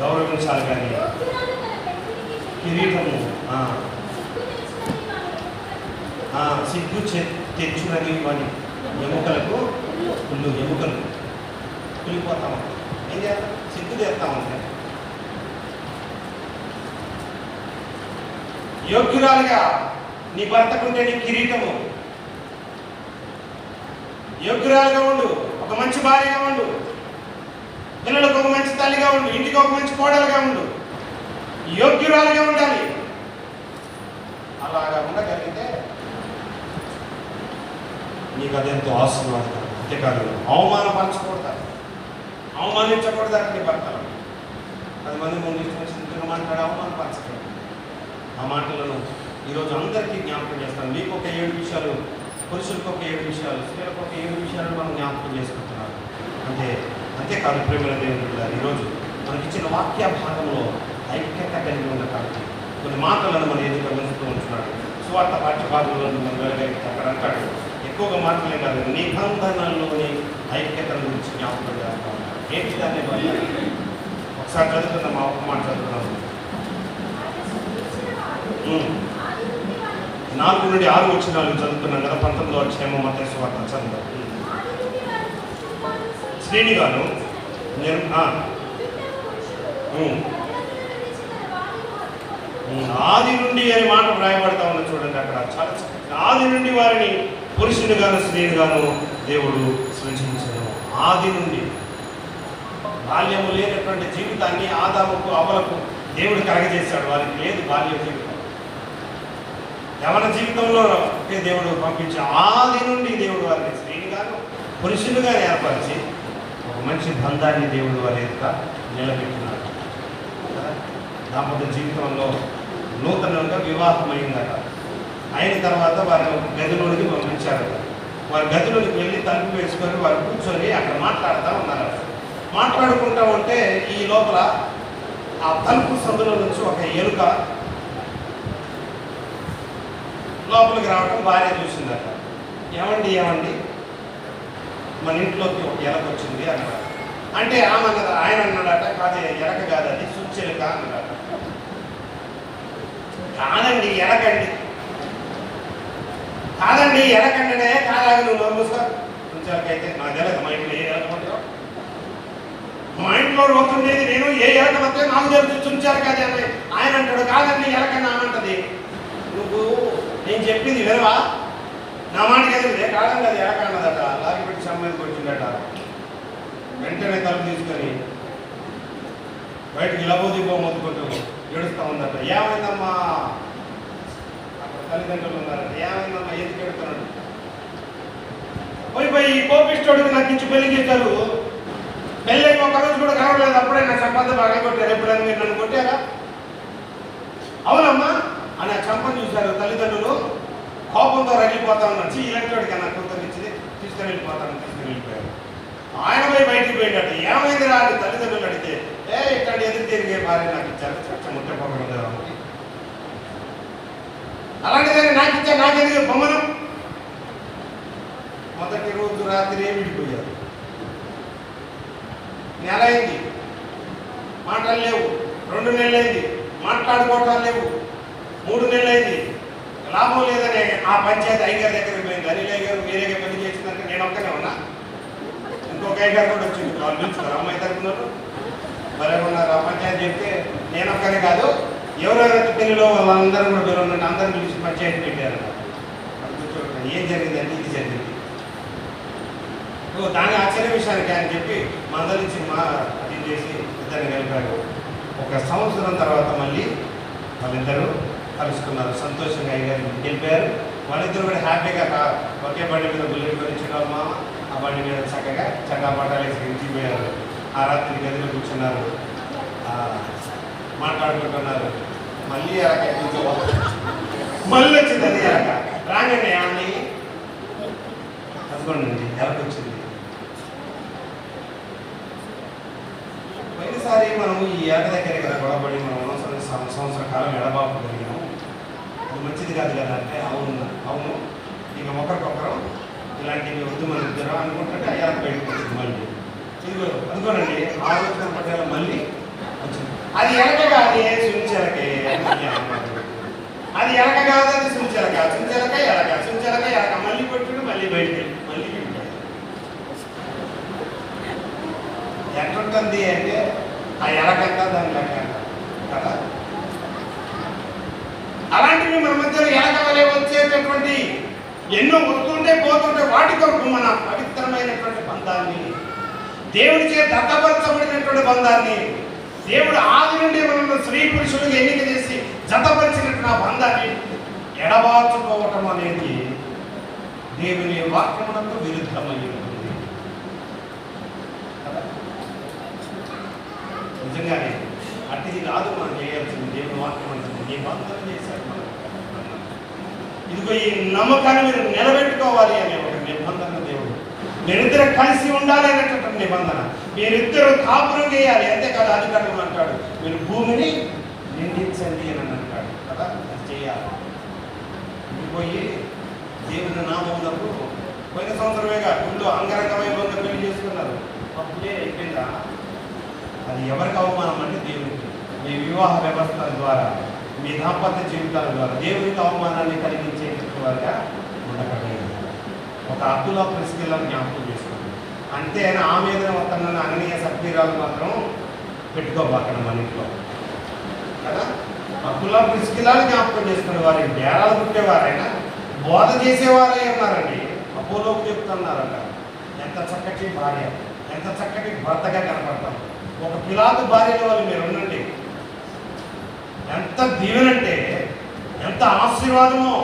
Speaker 2: గౌరవించాలి కానీ కిరీటము సిగ్గు తెచ్చునని వాడి ఎముకలకు ఎముకలు కులిపోతా ఉంటాయి. ఏం చేస్తాం? సిగ్గు తెస్తా ఉంటాయి. యోగ్యురాలుగా నీ భర్తకుంటే నీ కిరీటము, యోగ్యురాలుగా ఉండు, ఒక మంచి భార్యగా ఉండు, పిల్లలకు ఒక మంచి తల్లిగా ఉండు, ఇంటికి ఒక మంచి కోడలుగా ఉండు, యోగ్యురాలుగా ఉండాలి. అలాగా ఉండగలిగితే నీకు అదెంతో ఆశీర్వాదం. అంతేకాదు అవమానపరచకూడదు, అవమానించకూడదు అక్కడ నీ భర్తలు. 10 మంది ముందు ఇష్టం మాట్లాడి అవమానపరచకూడదు. ఆ మాటలను ఈరోజు అందరికీ జ్ఞాపకం చేస్తాను. మీకు ఒక 7 విషయాలు, పురుషులకు ఒక 7 విషయాలు, స్త్రీలకు ఒక 7 విషయాలు మనం జ్ఞాపకం చేసుకుంటున్నాం. అంతేకాదు ప్రేమల దేవుడు గారు ఈరోజు మనకిచ్చిన వాక్య భాగంలో ఐక్యత కలిగి ఉన్న కాబట్టి కొన్ని మాటలను మన ఎదుట ఉంచుతూ ఉంటున్నాడు. సువార్త పాఠ్యభాగంలో అక్కడ అంటాడు, ఎక్కువగా మాటలే కాదు నిబంధనల్లోని ఐక్యతల గురించి జ్ఞాపకం చేస్తా ఉన్నాడు. ఏంటి దాన్ని ఒకసారి చదువుకుందాం, మా ఒక్క మాట చదువుతున్నాము. 4 నుండి 6 వచనాలు చదువుతున్నాం కదా. 19వ అధ్యాయం మత్తయి సువార్త చదువు. శ్రేణిగాను ఆది నుండి అనే మాట వ్రాయబడతా ఉన్న చూడండి. అక్కడ చాలా ఆది నుండి వారిని పురుషునిగాను స్త్రీనిగాను దేవుడు సృజించాడు. ఆది నుండి బాల్యము లేనటువంటి జీవితాన్ని ఆదాముకు అవ్వలకు దేవుడు కలగజేశాడు. వారికి లేదు బాల్య జీవితం. యవన జీవితంలో దేవుడు పంపించి ఆది నుండి దేవుడు వారిని స్త్రీనిగాను పురుషులుగా ఏర్పరిచి ఒక మంచి బంధాన్ని దేవుడు వారి యొక్క నిలబెట్టినాడు. దాంపత్య జీవితంలో నూతనంగా వివాహమైందట. అయిన తర్వాత వారిని గదిలోనికి పంపించారట. వారి గదిలోనికి వెళ్ళి తలుపు వేసుకొని వారు కూర్చొని అక్కడ మాట్లాడుతూ ఉన్నారట. మాట్లాడుకుంటూ ఉంటే ఈ లోపల ఆ తలుపు సందులో నుంచి ఒక ఎలుక లోపలికి రావడం భార్య చూసిందట. ఏమండి మన ఇంట్లోకి ఒక ఎలక వచ్చింది అన్నాడు. అంటే ఆమె అన్నది, ఆయన అన్నాడట, కాదు ఎలక కాదు, అది సుచ్చెలుక అన్నాడట. కాదండి ఎలకండి, కాదండి ఎలకండినే కాదాగి నువ్వు నోరుమూసుకో. సుచ్చెలకైతే నాకు తెలియదు, మా ఇంట్లో ఏ ఎలక ఉంటావు, మా ఇంట్లో రోతుండేది నేను, ఏ ఎలక వస్తే నాకు తెలుసు చుంచారు కదా అని ఆయన అంటాడు. కాదండి ఎలకని ఆమంటది. నువ్వు నేను చెప్పింది వినవా, నా మాటకి ఎదురుదే కాదండి అది ఎలక అన్నదట. లాగి పెట్టి సమ్మేది కొట్టిందట. వెంటనే తలుపు తీసుకొని బయటకు లబోదిబ్బో మొత్తుకుంటూ ఏడుస్తూ ఉందట. ఏమైందమ్మా, అక్కడ తల్లిదండ్రులు ఉన్నారట. ఏమైందమ్మా, ఎందుకు ఏడుతున్నాడు? పోయి కోపిస్టోడికి నాకు ఇచ్చి పెళ్లి చేశారు, పెళ్ళి ఒకరోజు కూడా కలవలేదు, అప్పుడే నా సంపాదన బాగా కొట్టారు. ఎప్పుడైనా మీరు నన్ను కొట్టారా? అవునమ్మా అని ఆ చంపని చూశారు తల్లిదండ్రులు. కోపంతో రగిలిపోతా ఉన్నారు. ఇలాంటి వాడికి నా కూతురు ఇచ్చింది, తీసుకుని వెళ్ళిపోయారు. ఆయన పోయి బయటికి పోయినట్టు. ఏమైంది రా అని తల్లిదండ్రులు అడిగితే, ఇట్లాంటి ఎదురు తిరిగే భార్య నాకు ఇచ్చారు, చచ్చ ముట్టపోకడం. అలాంటిదని నాకు ఇచ్చారు, నాకెందుకు బొమ్మను. మొదటి రోజు రాత్రి విడిపోయారు. నెల అయింది, మాటలు లేవు. 2 నెలలు అయింది, మాట్లాడుకోవటాలు లేవు. 3 నెలలు అయింది, లాభం లేదని ఆ పంచాయతీ అయ్యగారి దగ్గరికి పోయింది. అనిల్ అయ్యగారు వేరేగా పెళ్లి చేసిందంటే నేను ఒక్కనే ఉన్నా, ఇంకొక అయ్యగారు కూడా వచ్చింది. వాళ్ళు పిలుచుకోరు, అమ్మాయి తరపున్నారు, భలే ఉన్నారు. ఆ పంచాయతీ చెప్తే నేను ఒక్కనే కాదు, ఎవరెవరైతే పెళ్లిలో వాళ్ళందరూ కూడా పేరు ఉన్నట్టు అందరూ పిలిచి పంచాయతీ పెట్టారు. ఏం జరిగిందంటే ఇది జరిగింది. దాని ఆశ్చర్య విషయానికి అని చెప్పి మందలించి అది చేసి ఇద్దరిని కలిపారు. 1 సంవత్సరం తర్వాత మళ్ళీ వాళ్ళిద్దరూ కలుసుకున్నారు. సంతోషంగా అయ్యారు, గెలిపారు. వాళ్ళిద్దరు కూడా హ్యాపీగా ఒకే బండి మీద బుల్లెట్ కొనిచ్చిన మామ ఆ బండి మీద చక్కగా చక్కాపట్టాలు వేసి ఇంటిపోయారు. ఆ రాత్రి గదిలో కూర్చున్నారు, మాట్లాడుకుంటున్నారు. మళ్ళీ ఎలాగ మళ్ళీ వచ్చింది అది ఎలాగ రాగానే ఏమండి అనుకోండి ఎలాగ వచ్చింది. పోయినసారి మనము ఈ ఏక దగ్గర కదా గొడవపడి మనం సంవత్సర కాలం ఎడబాపు కలిగినాము, అది మంచిది కాదు కదా అంటే అవును ఇక ఒకరికొకరు ఇలాంటివి వద్దు మన ఇద్దరు అనుకుంటుంటే అయ్యాక బయటకు వచ్చింది. మళ్ళీ ఇదిగో అనుకోనండి ఆలోచన పట్టేలా మళ్ళీ వచ్చింది. అది ఎలక కాదు, సుంచెలకే. అది ఎలక కాదు, అది సుంచెలక. సుంచెలక ఎలక, సుంచెలక ఎలక. మళ్ళీ కొట్టుడు, మళ్ళీ బయటికి మళ్ళీ ఎట్లుంటుంది అంటే ఆ ఎలకంతా దాని లెక్క కదా. అలాంటివి మన మధ్యలో ఎలక వలె వచ్చేటటువంటి ఎన్నో వస్తుంటే పోతుంటే వాటి కొరకు మన పవిత్రమైనటువంటి బంధాన్ని, దేవుడి చేత దత్తపరచబడినటువంటి బంధాన్ని, దేవుడు ఆది నుండి మనల్ని స్త్రీ పురుషులకు ఎన్నిక చేసి జతపరిచినటువంటి ఆ బంధాన్ని ఎడబార్చుకోవటం అనేది దేవుని వాక్యమునకు విరుద్ధమై ఉంటుంది. నిజంగానే అట్టిది కాదు మనం చేయాల్సింది. దేవుని వాక్యం అంటుంది నిబంధన చేశారు మనం. ఇదిగో ఈ నమ్మకాన్ని మీరు నిలబెట్టుకోవాలి అనే ఒక నిబంధన దేవుడు. మీరిద్దరు కలిసి ఉండాలి అనేటటువంటి నిబంధన. మీరిద్దరు కాపురం చేయాలి, అంతేకాదు అధికారులు అంటాడు మీరు భూమిని నిందించండి అని అంటాడు కదా. అది చేయాలి. పోయి దేవుని నామమునకు పోయిన సంవత్సరమేగా గుళ్ళు అంగరంగ వైభవంగా పెళ్లి చేసుకున్నారు. అప్పుడే అయిపోయిందా? అది ఎవరికి అవమానం అంటే దేవునికి. మీ వివాహ వ్యవస్థ ద్వారా, మీ దాంపత్య జీవితాల ద్వారా దేవునికి అవమానాన్ని కలిగించేటటువంటి వారిగా ఉండకలేదు. ఒక అబ్దుల్లా ప్రిస్కిల్లా జ్ఞాపకం చేసుకోండి. అంతే ఆ మీద మొత్తం అననీయ సభ్యురాలు మాత్రం పెట్టుకోబాకండి మన ఇంట్లో కదా. అబ్దుల్లా ప్రిస్కిల్లాని జ్ఞాపకం చేసుకునే వారు డేరాలు పుట్టేవారైనా బోధ చేసేవారై ఉన్నారండి. అపోలోకి చెప్తున్నారంట ఎంత చక్కటి భార్య, ఎంత చక్కటి భర్తగా కనపడతాం. ఒక పిలాతు భార్యల వాళ్ళు మీరు ఉండండి. ఎంత దీవెనంటే, ఎంత ఆశీర్వాదమో.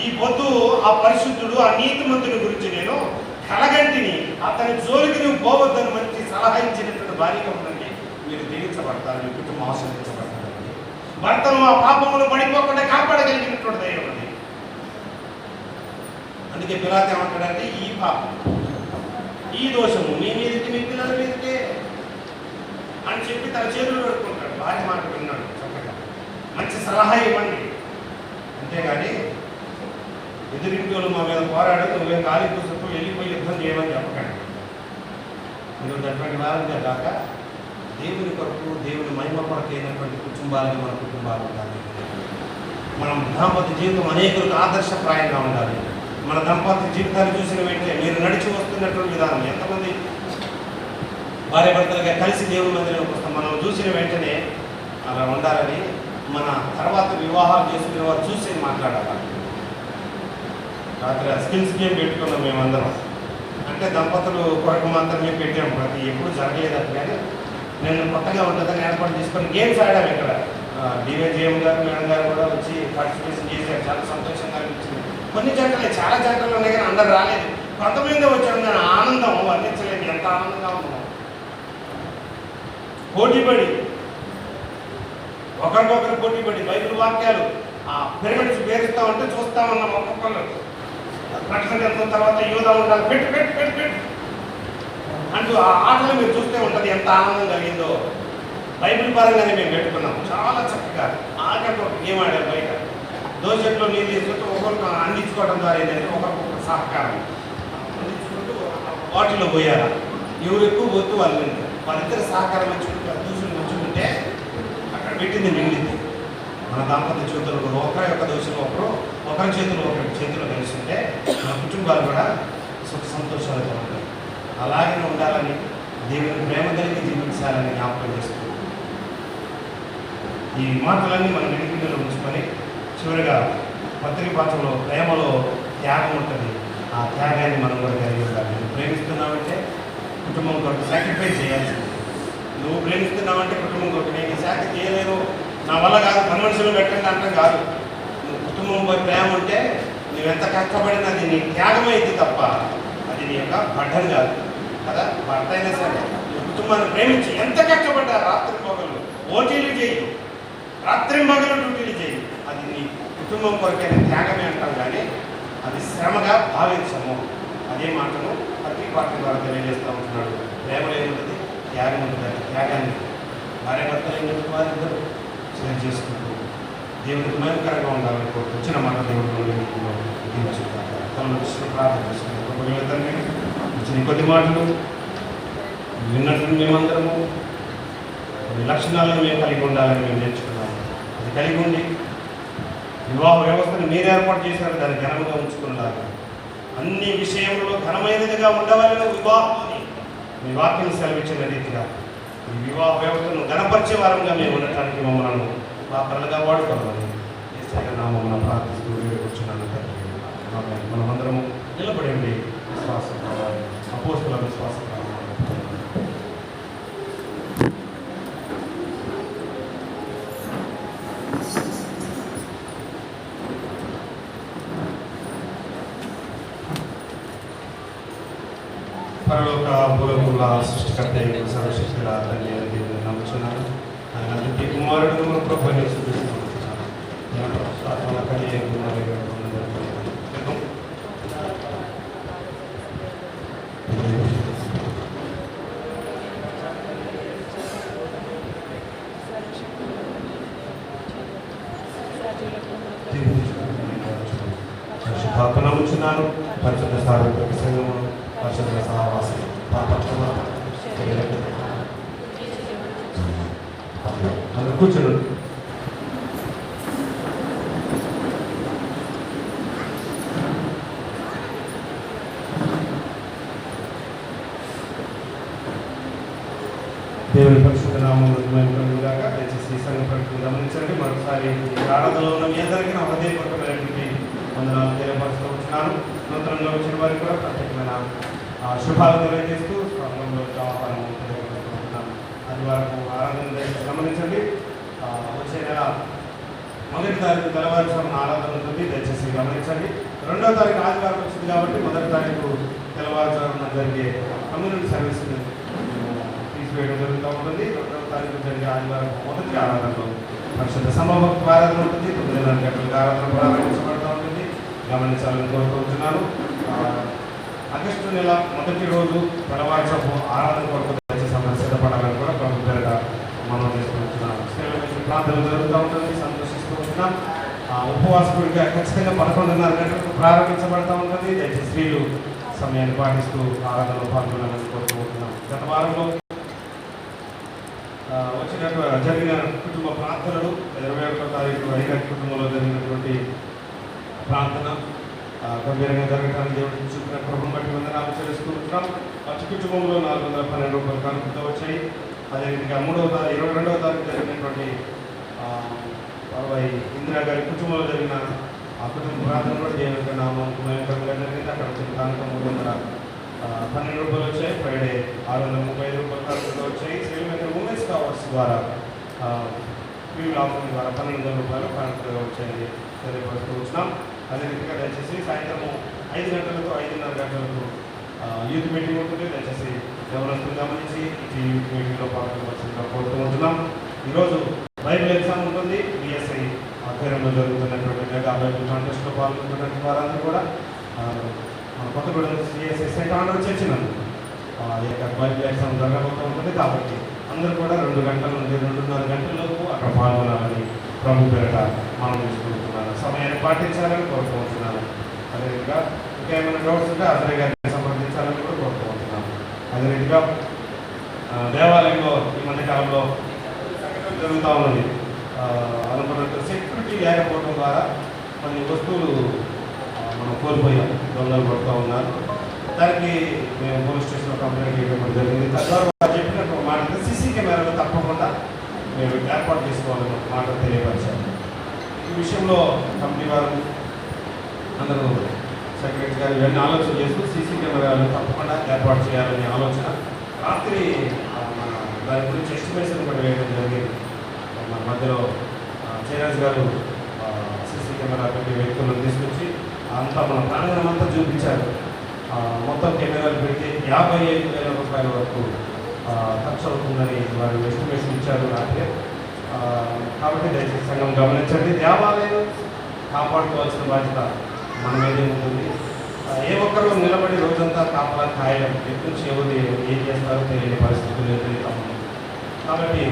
Speaker 2: ఈ పొద్దు ఆ పరిశుద్ధుడు, ఆ నీతిమంతుడి గురించి నేను కలగంటిని, అతని జోలికి నువ్వు పోవద్దని మంచి సలహా ఇచ్చినటువంటి భార్యగా ఉండండి. మీరు దీవించబడతారు, మీ కుటుంబం ఆశీర్వదించబడతారండి. భర్తను ఆ పాపములు పడిపోకుండా కాపాడగలిగినటువంటి దైవం అండి. అందుకే పిలాతు ఏమంటాడంటే, ఈ పాపం, ఈ దోషము మీ మీదకి, మీ పిల్లల మీదకే అని చెప్పి తన చేతులు పెట్టుకుంటాడు. భార్య మాట విన్నాడు చక్కగా, మంచి సలహా ఇవ్వండి. అంతేగాని ఎదురింటి వాళ్ళు మా మీద పోరాడు, నువ్వే ఖాళీ కూర్చుంటూ వెళ్ళిపోయి యుద్ధం చేయమని చెప్పకండి. మీరు అటువంటి వారంగా కాక దేవుని కొరకు, దేవుని మహిమ కొరకు అయినటువంటి కుటుంబాలని మన కుటుంబాలు ఉండాలి. మనం దాంపత్య జీవితం అనేకులకు ఆదర్శప్రాయంగా ఉండాలి. మన దాంపత్య జీవితాన్ని చూసిన వెంటనే మీరు నడిచి వస్తున్నటువంటి విధానం, ఎంతమంది భార్య భర్తలుగా కలిసి దేవుని మందిరంలోకి వస్తాం, మనం చూసిన వెంటనే అలా ఉండాలని మన తర్వాత వివాహాలు చేసుకునే వారు చూసి మాట్లాడాలి. రాత్రి స్కిల్స్ గేమ్ పెట్టుకున్నాం మేమందరం. అంటే దంపతులు కొరకు మాత్రమే పెట్టాము, ప్రతి ఎప్పుడు జరగలేదు అట్లా. కానీ నేను కొత్తగా ఉంటుందని ఏర్పాటు చేసుకొని గేమ్స్ ఆడాము. ఇక్కడ డివైజేఎం గారు, మేడం గారు కూడా వచ్చి పార్టిసిపేషన్ చేశారు. చాలా సంతోషంగా అనిపించింది. కొన్ని జంటలే, చాలా జంటలు ఉన్నాయి కానీ అందరు రాలేదు. కొంతమంది వచ్చాము కానీ ఆనందం వర్ణించలేదు, ఎంత ఆనందంగా ఉన్నాం. పోటీపడి, ఒకరికొకరు పోటీపడి బైబిల్ వాక్యాలు ఆ పిరమిడ్స్ పేరుస్తూ ఉంటే చూస్తూ ఉన్నాం. ఒక్కొక్కరు ప్రకటన తర్వాత యోధా ఉండాలి, పెట్టు పెట్టు పెట్టు పెట్టు అంటూ ఆ ఆటలు మీరు చూస్తే ఉంటుంది ఎంత ఆనందం కలిగిందో. బైబిల్ పరంగానే మేము పెట్టుకున్నాం చాలా చక్కగా. ఆటకు ఒక గేమ్ ఆడారు బయట. దోషంలో నీళ్ళు తీసుకుంటూ ఒకరికి అందించుకోవడం ద్వారా ఏంటంటే ఒకరికొకరు సహకారం అందించుకుంటూ వాటిలో పోయారా, ఎవరు ఎక్కువ పోతూ వాళ్ళిద్దరు సహకారం మంచుకుంటే దోషులు మంచుకుంటే అక్కడ పెట్టింది మిగిలింది. మన దాంపత్య జీవితంలో ఒకరి యొక్క దోషులు ఒకరి చేతులు కలిసి ఉంటే మన కుటుంబాలు కూడా సుఖ సంతోషాలతో ఉంటాయి. అలాగే ఉండాలని, దేవుని ప్రేమ కలిగి జీవించాలని జ్ఞాపకం చేస్తూ ఈ మాటలన్నీ మన వెనుకలో ఉంచుకొని చివరిగా పత్రిక పాత్రలో ప్రేమలో త్యాగం ఉంటుంది. ఆ త్యాగాన్ని మనం కూడా కలిగి ఉండాలి. నువ్వు ప్రేమిస్తున్నావంటే కుటుంబం కొరకు సాక్రిఫైస్ చేయాల్సింది. నువ్వు ప్రేమిస్తున్నావంటే కుటుంబం కొరకు నేను సాక్రిఫైస్ చేయలేను, నా వల్ల కాదు, పని మనుషులు పెట్టండి అంటే కాదు. నువ్వు కుటుంబంపై ప్రేమ ఉంటే నువ్వెంత కష్టపడినా అది నీ త్యాగం అయితే తప్ప అది నీ యొక్క బడ్డం కాదు కదా. భర్త అయినా సరే నువ్వు కుటుంబాన్ని ప్రేమించి ఎంత కష్టపడ్డా రాత్రి పగలు ఓటీలు చేయి, రాత్రి పగలు డ్యూటీలు చేయి, అది నీ కుటుంబం కొరకైన త్యాగమే అంటాం. కానీ అది శ్రమగా భావించము. అదే మాటను ప్రతి పార్టీ ద్వారా తెలియజేస్తూ ఉంటున్నాడు. ప్రేమలో ఏముంటుంది, త్యాగం ఉంటుంది. త్యాగాన్ని భార్య భర్తలు ఏంటంటే వారిద్దరూ షేర్ చేసుకుంటూ దేవునికి మహిమకరంగా ఉండాలని కోరుతూ వచ్చిన మాట దేవుడు ప్రార్థన చేసుకుంటాం. వచ్చిన కొద్ది మాటలు విన్నట్టు మేమందరము కొన్ని లక్షణాలను మేము కలిగి ఉండాలని మేము నేర్చుకున్నాము. అది కలిగి ఉండి వివాహ వ్యవస్థను మీరు ఏర్పాటు చేశారు, దాన్ని ఘనంగా ఉంచుకున్నారు. అన్ని విషయంలో ఘనమైనదిగా ఉండవాలని వివాహాన్ని మీ వాక్యం సెలవిచ్చిన రీతిగా ఈ వివాహ వ్యవస్థను ఘనపరిచే వారంగా మేము ఉండటానికి మమ్మల్ని పాత్రలుగా వాడుకోవాలని నామమున ప్రార్థిస్తూ వేడుకొచ్చున్నాను. మనమందరము నిలబడండి. విశ్వాసం అపోస్తుల విశ్వాసం పరలోక భూలోకముల సృష్టికర్త సర్వశక్తుల తండ్రి అని దేవుని నమ్ముచున్నాను. ఆయన అతని కుమారుడు మన ప్రభువుని యేసుక్రీస్తును నమ్ముచున్నాను. ఆత్మల కలిగే నమ్ముచున్నాను. పరిశుద్ధ సార్వత్రిక సంఘము, పరిశుద్ధ సహవాసం, అందరూ కూర్చున్నాడు. దేవుని పరిశుద్ధ నామములో మహిమకలుగాక. దయచేసి సంఘ ప్రకటన గమనించండి. మరోసారి ఆరాధనలో ఉన్న మీ అందరికీ నా హృదయపూర్వకమైనటువంటి వందనాలు తెలియపరుస్తూ ఉంటున్నాను. నూతనంగా వచ్చిన వారికి కూడా ప్రత్యేకమైన శుభాలు తెలియజేస్తూ సంఘంలో ఆహ్వానం తెలియపరుస్తూ ఉంటున్నాను.
Speaker 1: ఆదివారం ఆరాధన దయచేసి గమనించండి. వచ్చే నెల 1వ తారీఖు తెల్లవారుజామున ఆరాధన ఉంటుంది, దయచేసి గమనించండి. 2వ తారీఖు ఆదివారం వచ్చింది కాబట్టి 1వ తారీఖు తెల్లవారుజామున జరిగే కమ్యూనిటీ సర్వీస్ తీసివేయడం జరుగుతూ ఉంటుంది. 2వ తారీఖు జరిగే ఆదివారం మొదటి ఆరాధనలో పరిశుద్ధ సమభక్తి ఆరాధన ఉంటుంది. 9:30 గంటలకు ఆరాధన ప్రారంభించబడుతూ ఉంటుంది, గమనించాలని కోరుకుంటున్నాను. ఆగస్టు నెల మొదటి రోజు తెల్లవారుజాము ఆరాధన కొరకు సిద్ధపడాలని కూడా ప్రభు పేరుగా మనం చేసుకుంటున్నాం. ప్రాంతాలు జరుగుతూ ఉంటుంది, సంతోషిస్తూ ఉంటున్నాం. ఉపవాసకుడిగా ఖచ్చితంగా 11:30 గంటలకు ప్రారంభించబడుతూ ఉంటుంది. దయచేసి స్త్రీలు సమయాన్ని పాటిస్తూ ఆరాధనలో పాల్గొనాలని కోరుకుంటున్నాం. గత వారంలో జరిగిన కుటుంబ ప్రార్థనలు 21వ తారీఖు ఐకాటి కుటుంబంలో జరిగినటువంటి ప్రార్థన గంభీరంగా జరగడానికి దేవుడికి చూపిన కృపను బట్టి వందనాలు చెల్లిస్తూ ఉంటున్నాం. ప్రతి కుటుంబంలో 412 రూపాయలు కానుకతో వచ్చాయి. అదేవిధంగా 22వ తారీఖు జరిగినటువంటి ఇందిరా గారి కుటుంబంలో జరిగిన ఆ కుటుంబ ప్రార్థన కూడా దేవుడి నామంగా జరిగింది. అక్కడ వచ్చిన కానుక 312 రూపాయలు వచ్చాయి. ఫ్రైడే 635 రూపాయలు కానుకతో వచ్చాయి. శ్రీమతి ఉమెన్స్ కావర్స్ ద్వారా ఫ్యూల్ ఆఫర్ ద్వారా 1200 రూపాయలు కానుకతో వచ్చాయని తెలియపరుస్తూ వచ్చినాం. అదే రీతిగా దయచేసి సాయంత్రం 5 గంటలకు 5:30 గంటలకు యూత్ మీటింగ్ ఉంటుంది. దయచేసి ఎవరొస్తుంది గమనించి ఈ యూత్ మీటింగ్లో పాల్గొనవలసిందిగా కోరుతూ ఉంటున్నాం. ఈరోజు బైబిల్ ఎగ్జామ్ ఉంటుంది. బిఎస్ఐ ఆధ్వర్యంలో జరుగుతున్నటువంటి మెగా బైబిల్ కాంటెస్ట్లో పాల్గొంటున్నటువంటి వారందరూ కూడా మన కొత్తగూడెం సిఎస్ఐ సెంట్ ఆర్డర్ చేసినందు ఈ యొక్క బైబిల్ ఎగ్జామ్ జరగబోతూ ఉంటుంది. కాబట్టి అందరూ కూడా 2 గంటల నుండి 2:30 గంటలకు అక్కడ పాల్గొనాలని ప్రభు పేరిట మనం తీసుకుంటున్నాను. సమయాన్ని పాటించాలని కోరుకుంటున్నాను. అదేవిధంగా ఇంకా ఏమైనా డౌట్స్ ఉంటే అతని గారిని సంప్రదించాలని కూడా కోరుకుంటున్నాను. అదేవిధంగా దేవాలయంలో ఈ మధ్యకాలంలో జరుగుతూ ఉన్నది. అనుకున్నట్టు సెక్యూరిటీ లేకపోవడం ద్వారా కొన్ని వస్తువులు మనం కోల్పోయాం, దొంగలు పడుతూ ఉన్నారు. దానికి మేము పోలీస్ స్టేషన్లో కంప్లైంట్ చేయడం జరిగింది. తద్వారా చెప్పినట్టు మాట సీసీ కెమెరాలు తప్పకుండా మేము ఏర్పాటు చేసుకోవాలని మాట తెలియపరిచాము. ఈ విషయంలో కమిటీ వారు అందరూ సెక్రటరీ గారు ఇవన్నీ ఆలోచన చేస్తూ సీసీ కెమెరాలు తప్పకుండా ఏర్పాటు చేయాలనే ఆలోచన రాత్రి దాని గురించి ఎస్టిమేషన్ కూడా వేయడం జరిగింది. మన మధ్యలో చైరాజ్ గారు సీసీ కెమెరా పెట్టి వ్యక్తులను తీసుకొచ్చి అంతా మన ప్రాంగణం అంతా చూపించారు. మొత్తం కెమెరాలు పెడితే 55,000 రూపాయల వరకు ఖర్చు అవుతుందని వారు ఎస్టిమేషన్ ఇచ్చారు రాత్రి. కాబట్టి దయచేసి సంఘం గమనించండి. దేవాలయం కాపాడుకోవాల్సిన బాధ్యత మన మీదే ఉంటుంది. ఏ ఒక్కరు నిలబడి రోజంతా కాపలా కాయడం ఎక్కడి నుంచి ఎవరు ఏం చేస్తారో తెలియని పరిస్థితులు ఎదురవుతాము. కాబట్టి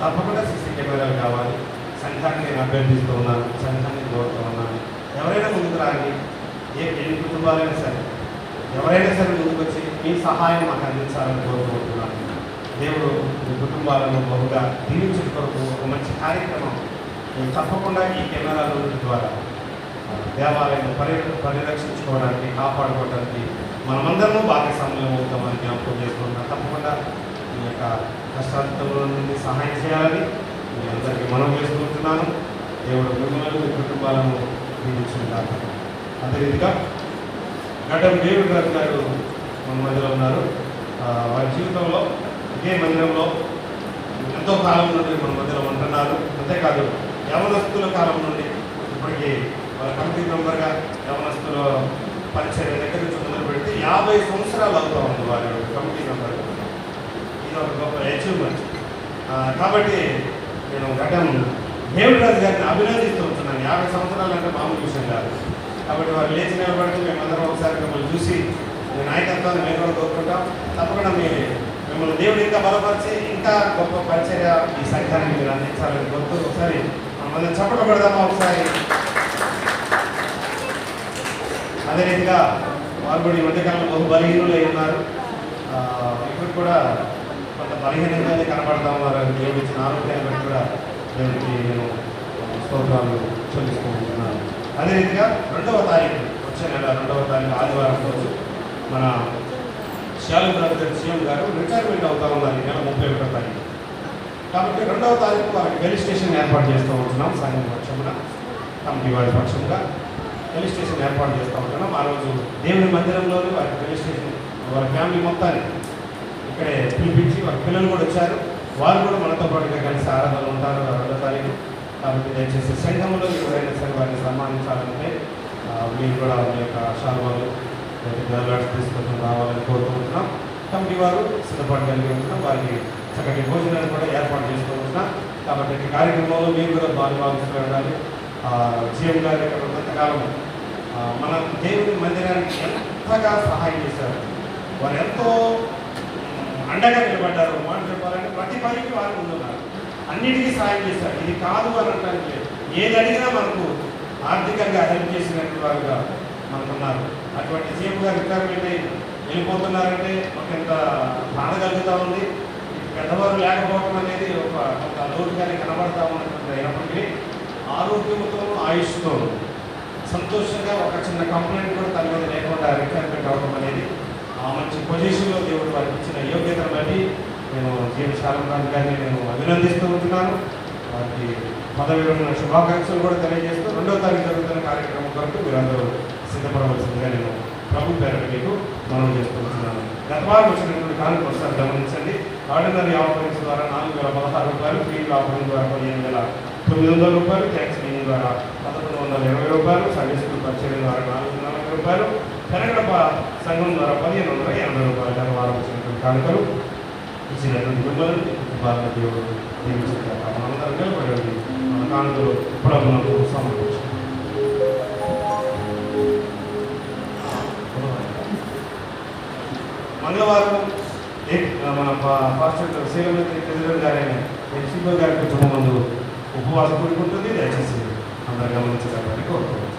Speaker 1: తప్పకుండా సీసీ కెమెరాలు కావాలి. సంఘాన్ని నేను అభ్యర్థిస్తూ ఉన్నాను, సంఘాన్ని కోరుతూ ఉన్నాను. ఎవరైనా ముందుకు రాండి, ఎన్ని కుటుంబాలైనా సరే ఎవరైనా సరే ముందుకు వచ్చి మీ సహాయం మాకు అందించాలని కోరుకుంటున్నాను. దేవుడు మీ కుటుంబాలను బహుగా దీవించే కొరకు ఒక మంచి కార్యక్రమం తప్పకుండా ఈ కెమెరాల ద్వారా దేవాలయం పరిరక్షించుకోవడానికి, కాపాడుకోవడానికి మనమందరము భాగస్వామ్యం అవుతామని జ్ఞాపకం చేసుకుంటున్నాం. తప్పకుండా మీ యొక్క కష్టాల నుండి సహాయం చేయాలని మీ అందరికీ మనం చేసుకుంటున్నాను. దేవుడు మిమ్మల్ని మీ కుటుంబాలను దీవించుకుంటారు. అదే రీతిగా గడ్డం డేవిడ్ రాజు గారు మన మధ్యలో ఉన్నారు. వారి జీవితంలో ఇదే మందిరంలో ఎంతో కాలం నుండి మన మధ్యలో ఉంటున్నారు. అంతేకాదు యవనస్తుల కాలం నుండి ఇప్పటికీ వాళ్ళ కమిటీ మెంబర్గా యవనస్తుల పరిచయం దగ్గర నుంచి మొదలు పెడితే 50 సంవత్సరాలు అవుతూ ఉంది వారి కమిటీ మెంబర్. ఇది ఒక గొప్ప అచీవ్మెంట్. కాబట్టి నేను గడ్డం డేవిడ్ రాజు గారిని అభినందిస్తూ ఉంటున్నాను. 50 సంవత్సరాలు అంటే మామూలు విషయం కాదు. కాబట్టి వారు లేచి నిలబడితే మేమందరం ఒకసారి మిమ్మల్ని చూసి మీ నాయకత్వాన్ని మేము కూడా కోరుకుంటాం. తప్పకుండా మిమ్మల్ని దేవుడు ఇంకా బలపరిచి ఇంకా గొప్ప పరిచర్య ఈ సంఘానికి మీరు అందించాలని కోరుతూ ఒకసారి మనం చప్పట పడదామా ఒకసారి. అదే రీతిగా వారు కూడా ఈ మధ్యకాలంలో బహు బలహీనులు అయి ఉన్నారు. ఇప్పుడు కూడా కొంత బలహీనంగానే కనబడతా ఉన్నారు. దేవుడు ఇచ్చిన ఆరోగ్యాన్ని బట్టి కూడా దేవుడికి నేను స్తోత్రాలు చెల్లిస్తూ ఉంటున్నాను. అదే రీతిగా 2వ తారీఖు వచ్చే నెల 2వ తారీఖు ఆదివారం రోజు మన శాలం గారు సీఎం గారు రిటైర్మెంట్ అవుతా ఉన్నారు ఈ నెల 31వ తారీఖు. కాబట్టి 2వ తారీఖు వారికి వెల్ స్టేషన్ ఏర్పాటు చేస్తూ ఉంటున్నాం. సంఘం పక్షమున కమిటీ వారి పక్షంగా వెల్ స్టేషన్ ఏర్పాటు చేస్తూ ఉంటున్నాం. ఆ రోజు దేవుని మందిరంలోని వారికి వెల్ స్టేషన్ వారి ఫ్యామిలీ మొత్తాన్ని ఇక్కడే పిలిపించి వారి పిల్లలు కూడా వచ్చారు. వారు కూడా మనతో పాటుగా కలిసి ఆరాధనలు ఉంటారు 2వ తారీఖు. కాబట్టి దయచేసి సంఘంలో ఎవరైనా సరే వారిని సన్మానించాలంటే మీరు కూడా మీ యొక్క శాలువాలు తీసుకొని రావాలని కోరుకుంటున్నాం. కమిటీ వారు సిద్ధపాటు కలిగి ఉంటున్నాం. వారికి చక్కటి భోజనాలు కూడా ఏర్పాటు చేస్తూ ఉంటున్నాం. కాబట్టి ఈ కార్యక్రమంలో మీరు కూడా భాగస్వామ్యాలు జీఎం గారు ఇక్కడ ఉన్నంతకాలం మన దేవుని మందిరానికి ఎంతగా సహాయం చేశారు. వారు ఎంతో అండగా నిలబడ్డారు. మాట చెప్పాలంటే ప్రతి పనికి వారు ముందున్నారు. అన్నిటికీ సహాయం చేశారు. ఇది కాదు అని అనడానికి లేదు. ఏది అడిగినా మనకు ఆర్థికంగా హెల్ప్ చేసినట్టు వారుగా మనకున్నారు. అటువంటి సీఎం గారు రిటైర్మెంట్ అయి వెళ్ళిపోతున్నారంటే ఒక ఎంత బాధ కలుగుతూ ఉంది. పెద్దవారు లేకపోవడం అనేది ఒక కొంత లోటుగానే కనబడతా ఉన్నటువంటి అయినప్పటికీ ఆరోగ్యంతో ఆయుష్తో సంతోషంగా ఒక చిన్న కంప్లైంట్ కూడా తన మీద లేకుండా రిటైర్మెంట్ అవ్వడం అనేది ఆ మంచి పొజిషన్లో దేవుడు వారికి ఇచ్చిన యోగ్యతను బట్టి నేను జీఎం శాలంరాజు గారిని నేను అభినందిస్తూ ఉంటున్నాను. వారికి పదవి విరమణ శుభాకాంక్షలు కూడా తెలియజేస్తూ 2వ తారీఖు జరుగుతున్న కార్యక్రమం కొరకు మీరందరూ సిద్ధపడవలసిందిగా నేను ప్రభు పేరు మీకు మనం చేస్తున్నాను. గత వారం వచ్చినటువంటి కానుక ఒకసారి గమనించండి. ఆర్డినరీ ఆఫరింగ్స్ ద్వారా 4,016 రూపాయలు, ఫీల్డ్ ఆఫరింగ్ ద్వారా 15,900 రూపాయలు, ట్యాక్స్ మీనింగ్ ద్వారా 1,120 రూపాయలు, సండే స్కూల్ పర్చేరింగ్ ద్వారా 440 రూపాయలు, తెలంగాణ సంఘం ద్వారా 1,580 రూపాయలు. గత వారం వచ్చినటువంటి కానుకలు ఇచ్చినటువంటి మిమ్మల్ని బాగా దేవుడు దీవించారు. మనందరం నిలబడి మన కానుకలు ప్రభువులకు సమర్పించారు. మంగళవారం మన పాస్టర్ శ్రీలమంత్రి ప్రెసిడెంట్ గారైన శివ గారి కుటుంబం ముందు ఉపవాసం కూడుకుంటుంది. దయచేసి అందరు గమనించడానికి కోరుతున్నాను.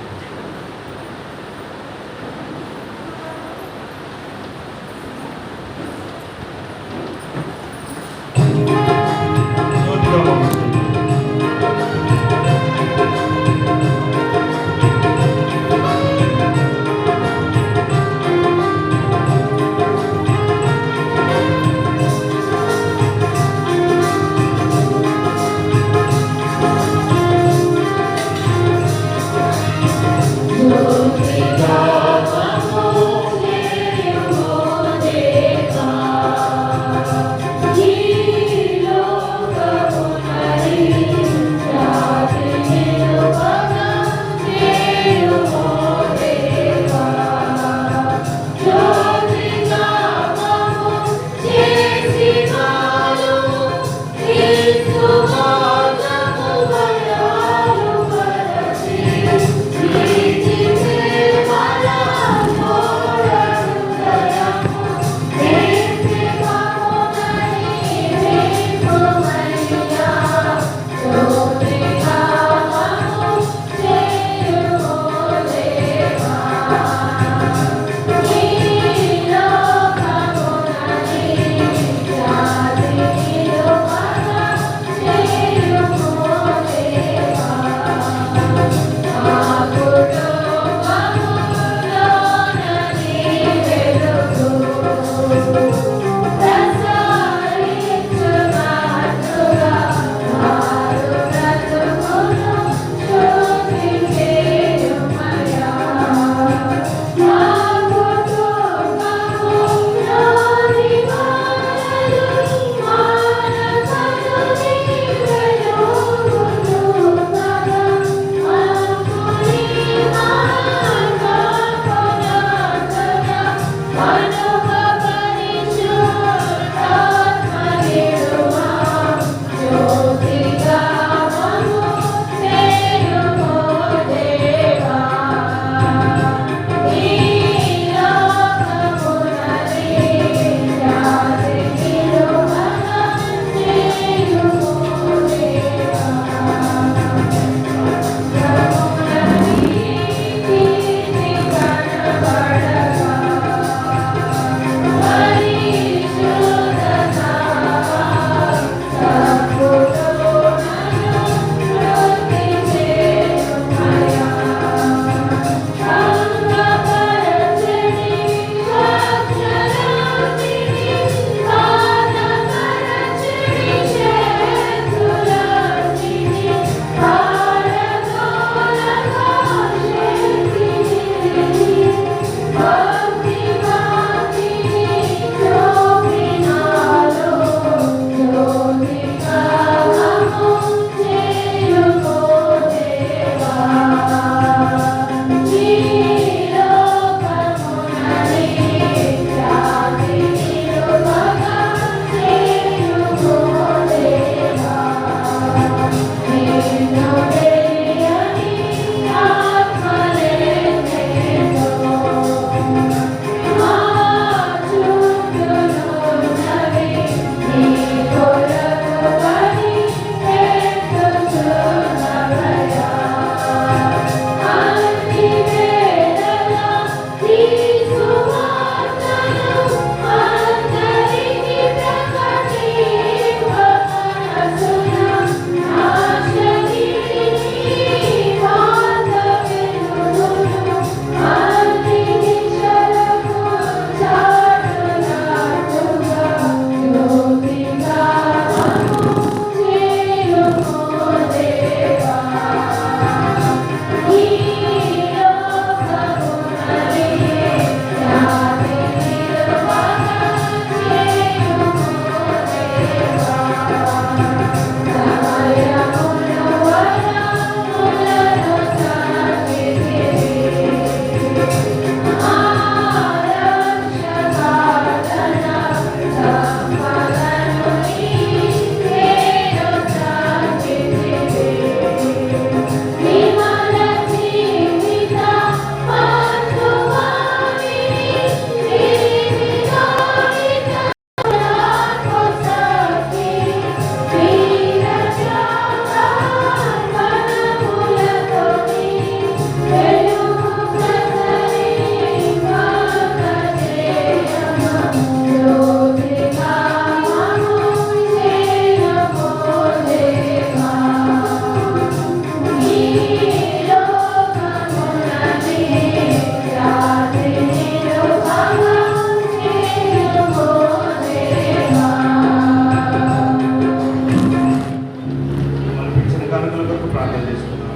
Speaker 2: కొరకు ప్రార్థన చేస్తున్నాం.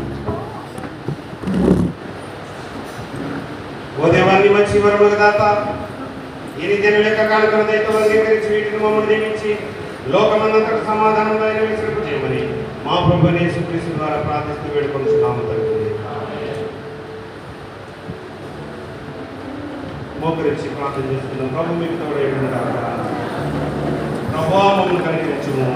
Speaker 2: ఓ దేవాన్ని మంచి వరములకు దాత, ఈ దిన లెక్క కానుకల దయతో అంగీకరించి వీటిని మమ్మల్ని దీవించి లోకమందంతటి సమాధానంలో విసిరిపు చేయమని మా ప్రభువుని యేసుక్రీస్తు ద్వారా ప్రార్థిస్తూ వేడుకొనుచున్నాము తండ్రి. మోకరించి ప్రార్థన చేస్తున్నాం. ప్రభు మీకు తోడై ఉండాలి. ప్రభువా మమ్మల్ని కనికరించుము.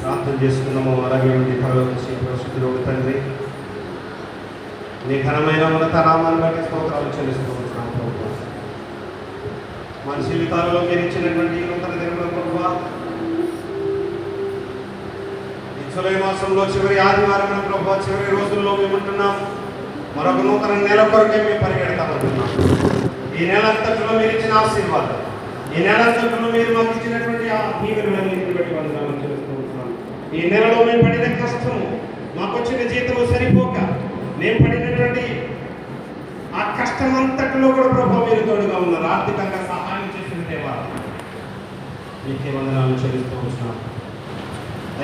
Speaker 2: ప్రార్థన చేసుకున్నాము. అలాగే ఉండి పరలోకించి పరిశుద్ధుడు తండ్రి, నీ ఘనమైన ఉన్నత నామాన్ని బట్టి స్తోత్రాలు చెల్లిస్తూ ఉంటున్నాం ప్రభువా. మన జీవితాలలో మీరు ఇచ్చినటువంటి నూతన దినముల ప్రభువా, జూలై మాసంలో చివరి ఆదివారం ప్రభువా, చివరి రోజుల్లో మేము ఉంటున్నాం. మరొక నూతన నెల కొరకే మేము పరిగెడతామంటున్నాం. ఈ నెల అంతట్లో మీరు ఇచ్చిన ఆశీర్వాదం, ఈ నెల అంతట్లో మీరు మాకు ఇచ్చినటువంటి ఆ దీవెనలన్నింటిని బట్టి వందనాలు చెల్లిస్తూ ఉంటున్నాం. ఈ నెలలో మేము పడిన కష్టము, మాకు వచ్చిన జీతము సరిపోక మేము పడినటువంటి ఆ కష్టం అంతట్లో కూడా ప్రభావ మీరు తోడుగా ఉన్నారు. ఆర్థికంగా సహాయం చేసిన దేవా మీకే వందనాలు చెల్లిస్తూ ఉంటున్నాం.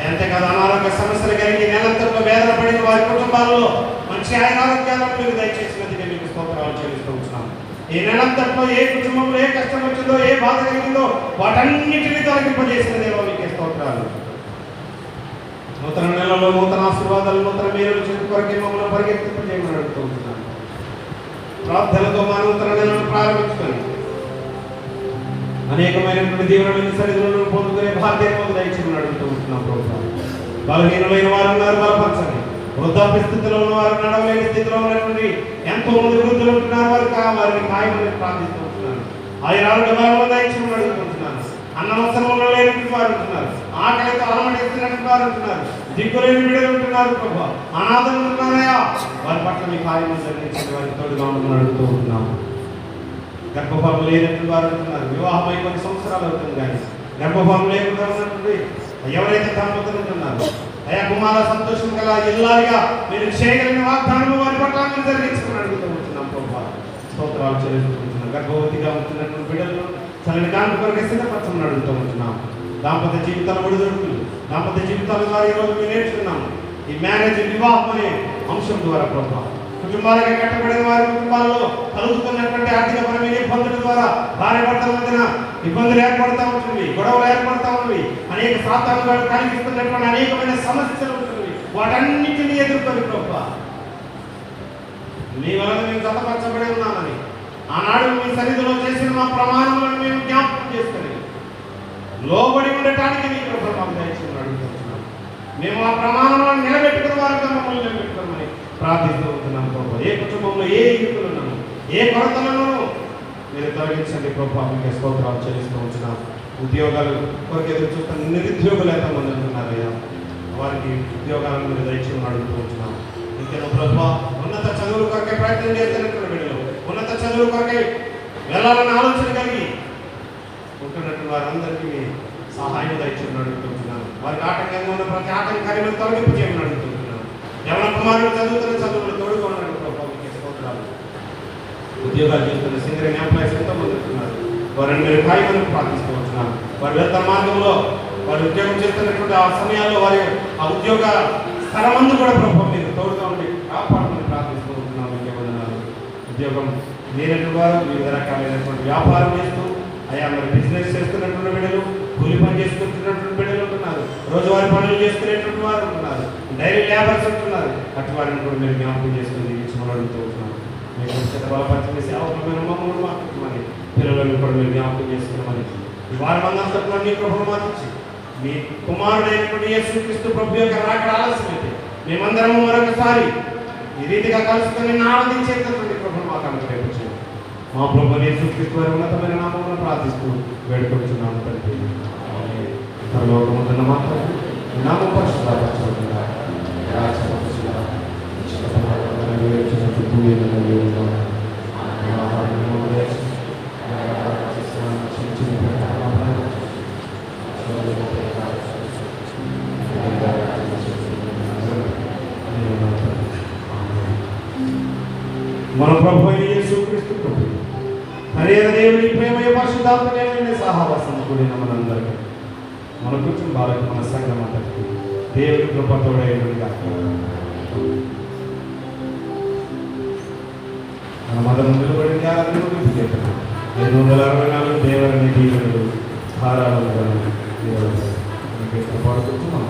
Speaker 2: అంతేకాదు అనారోగ్య సమస్యలు కలిగి నెలంతట్లో వేదన పడిన వారి కుటుంబాల్లో మంచి ఆరోగ్యాలను మీరు దయచేసినందుకే మీకు స్తోత్రాలు చెల్లిస్తూ ఉంటున్నాం. ఈ నెలంతట్లో ఏ కుటుంబంలో ఏ కష్టం వచ్చిందో, ఏ బాధ కలిగిందో వాటన్నిటిని తొలగింపజేసిన దేవా మీకే స్తోత్రాలు. నూతన నెలలో నూతన ఆశీర్వాదాలు, నూతన మేలు చేతి కొరకే మమ్మల్ని పరిగెత్తింపజేయమని అడుగుతూ ఉంటున్నాను. ప్రార్థనలతో మా నూతన నెలను ప్రారంభించుకొని అనేకమైనటువంటి దీవెనలను సరిధులను పొందుకునే బాధ్యతను దయచేయమని అడుగుతూ ఉంటున్నాం ప్రభుత్వం. బలహీనులైన వారు ఉన్నారు, బలపరచండి. వృద్ధాప్య స్థితిలో ఉన్న వారు, నడవలేని స్థితిలో ఉన్నటువంటి ఎంతో మంది వృద్ధులు ఉంటున్నారు, వారిని ఖాయమని ప్రార్థిస్తూ ఉంటున్నాను. ఆయురాలు బలంలో దయచేయమని అడుగుతుంటున్నాను. అన్నవసరంలో లేనటువంటి వారు ఉంటున్నారు, ఆకలితో అలమటిస్తున్నటువంటి వారు ఉంటున్నారు, దిక్కులేని బిడ్డలు ఉంటున్నారు ప్రభు, అనాథలు ఉంటున్నారయా, వారి పట్ల మీ కార్యము జరిగించండి, వారికి తోడుగా ఉండమని అడుగుతూ ఉంటున్నాము. గర్భఫలం లేనటువంటి వారు ఉంటున్నారు, వివాహమై కొన్ని సంవత్సరాలు అవుతుంది కానీ గర్భఫలం లేకుండా ఉన్నటువంటి ఎవరైతే దంపతులు ఉంటున్నారు, అయా కుమార సంతోషం గల ఇల్లాలిగా మీరు చేయగలిగిన వాగ్దానము వారి పట్ల మీరు జరిగించుకుని అడుగుతూ ఉంటున్నాం ప్రభు. స్తోత్రాలు చెల్లించుకుంటున్నాం. గర్భవతిగా ఉంటున్నటువంటి బిడ్డలను చల్లని దాని కొరకు సిద్ధపరచమని అడుగుతూ ఉంటున్నాం. దాంపత్య జీవితాల ఒడిదొడుకులు, దాంపత్య జీవితాల ద్వారా ఈరోజు మేము నేర్చుకున్నాము ఈ మ్యారేజ్, వివాహం అనే అంశం ద్వారా ప్రభు. కుటుంబాలకి కట్టబడిన వారి కుటుంబాల్లో కలుగుతున్నటువంటి ఆర్థికపరమైన ఇబ్బందుల ద్వారా భార్య భర్తల మధ్యన ఇబ్బందులు ఏర్పడతా ఉంటుంది, గొడవలు ఏర్పడతా ఉన్నవి, అనేక సాతానులు కలిగిస్తున్నటువంటి అనేకమైన సమస్యలు ఉంటున్నవి. వాటన్నిటిని ఎదుర్కొని ప్రభు మీ వలన మేము జతపరచబడి ఉన్నామని ఆనాడు మీ సన్నిధిలో చేసిన మా ప్రమాణములను మేము జ్ఞాపకం చేసుకుని లోబడి ఉండటానికి మీ ప్రభు మాకు దయచేయమని అడుగుతున్నాం. మేము ఆ ప్రమాణాలను నిలబెట్టుకున్న వారిగా మమ్మల్ని నిలబెట్టుకోమని ప్రార్థిస్తూ ఉంటున్నాం ప్రభు. ఏ కుటుంబంలో ఏ ఇరుకులను, ఏ కొరతలను మీరు తొలగించండి ప్రభు. మీకు స్తోత్రాలు చెల్లిస్తూ ఉంటున్నాం. ఉద్యోగాలు కొరకు ఎదురు చూస్తున్న నిరుద్యోగులు ఎంతమంది ఉంటున్నారయ్యా, వారికి ఉద్యోగాలను మీరు దయచేయమని అడుగుతూ ఉంటున్నాం. ఇంకేదో ప్రభు ఉన్నత చదువుల కొరకే ప్రయత్నం చేస్తున్నటువంటి బిడ్డలు, ఉన్నత చదువుల కొరకే వెళ్ళాలని ఆలోచన కలిగి ఉంటున్నట్టు వారందరికీ మీ సహాయం దయచేయమని అడుగుతుంటున్నాను. వారికి ఆటంకంగా ఉన్న ప్రతి ఆటంకాన్ని తొలగింపు చేయమని అడుగుతుంటున్నాను. యవన కుమారులు చదువుతున్న చదువులు తోడుగా ఉన్నాడు ప్రభు. స్తోత్రాలు. ఉద్యోగాలు చేస్తున్న సింగరేణి ఎంప్లాయీస్ ఎంతో మంది ఉంటున్నారు, వారిని మీరు ఖాయమని ప్రార్థిస్తూ ఉంటున్నాను. వారు వెళ్తున్న మార్గంలో వారు ఉద్యోగం చేస్తున్నటువంటి ఆ సమయాల్లో వారి ఆ ఉద్యోగ స్థలమందు కూడా ప్రభు మీరు తోడుగా ఉండి కాపాడమని ప్రార్థిస్తూ ఉంటున్నాను. ఇంకేమన్నారు ఉద్యోగం లేనటువంటి వారు వివిధ రకాలైనటువంటి వ్యాపారం చేస్తూ అయా మరి బిజినెస్ చేస్తున్నటువంటి బిడ్డలు, కూలి పని చేసుకుంటున్నటువంటి బిడ్డలు ఉంటున్నారు, రోజువారీ పనులు చేసుకునేటువంటి వారు ఉంటున్నారు, డైలీ లేబర్స్ ఉంటున్నారు. అటు వారిని కూడా మీరు జ్ఞాపకం చేసుకుని ఇచ్చిన అడుగుతూ ఉంటున్నాను. మీకు ఉచిత బలపరిచిన సేవకులమైన మమ్మల్ని మాట్లాడమని పిల్లలను కూడా మీరు జ్ఞాపకం చేసుకున్నామని ఈ వారం అంతట్లో మీ ప్రభు మాటించి మీ కుమారుడైనటువంటి యేసుక్రీస్తు ప్రభు యొక్క రాకడ ఆలస్యమైతే మేమందరము మరొకసారి ఈ రీతిగా కలుసుకొని ఆనందించేటటువంటి ప్రభు మాకు అనుగ్రహించండి. మా ప్రభు యేసుక్రీస్తు వారి ఉన్నతమైన నామమున ప్రార్థిస్తూ వేడుకొంటున్నాము తండ్రి. పరలోకమందున్న మాత్రం నామం పరిశుద్ధపరచబడును గాక. మన ప్రభు యేసుక్రీస్తు ప్రభు హరి దేవుని ప్రేమ పరిశుద్ధాత్మ దేవుని సహవాసం
Speaker 1: సమకూడిన మనందరికీ, మన కుటుంబాలకు, మన సంఘం అంతటికి దేవుని కృపతోడైనగా మన మదం నిలబడింది. ఆరాధన గురించి చెప్పారు 564 దేవరని దీవెనలు ధారాళంగా దేవుడు పాడుకుంటున్నాం.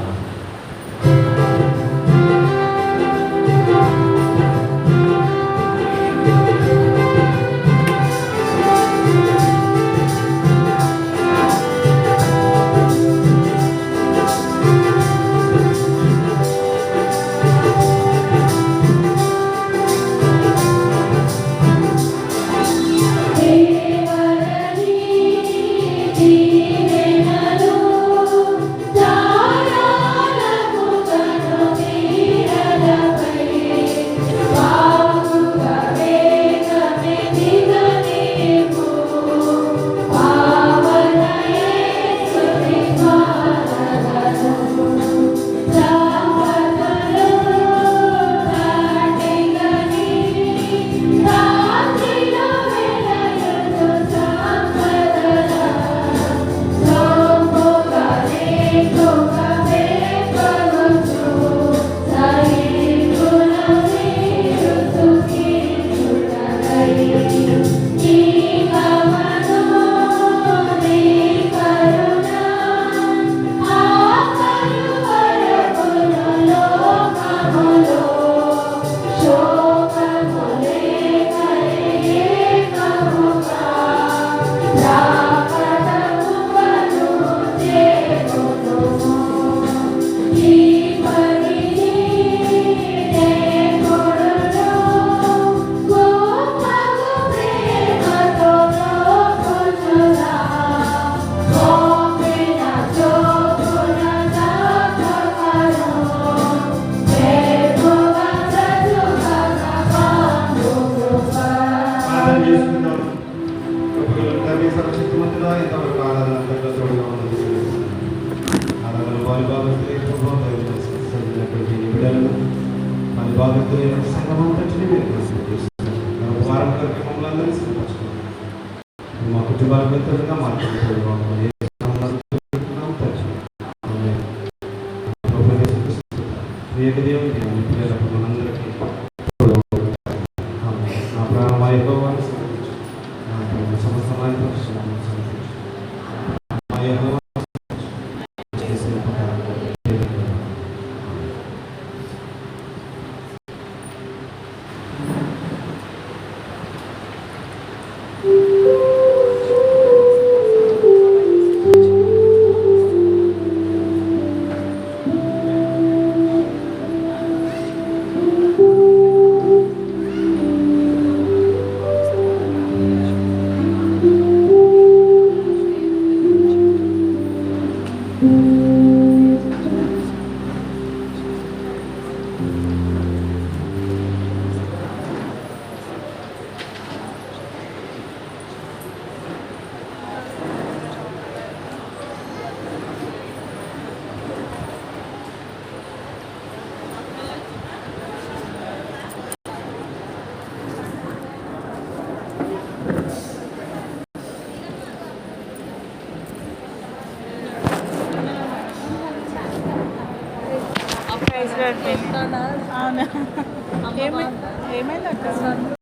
Speaker 1: మా కుటుంబాల మిత్రులుగా మాట్లాడుతున్నాం. దేవునికి పిల్లలకు మనందరికీ నా ప్రాణమాయ సమస్తమైన చేసిన
Speaker 3: ఏమైంది అక్క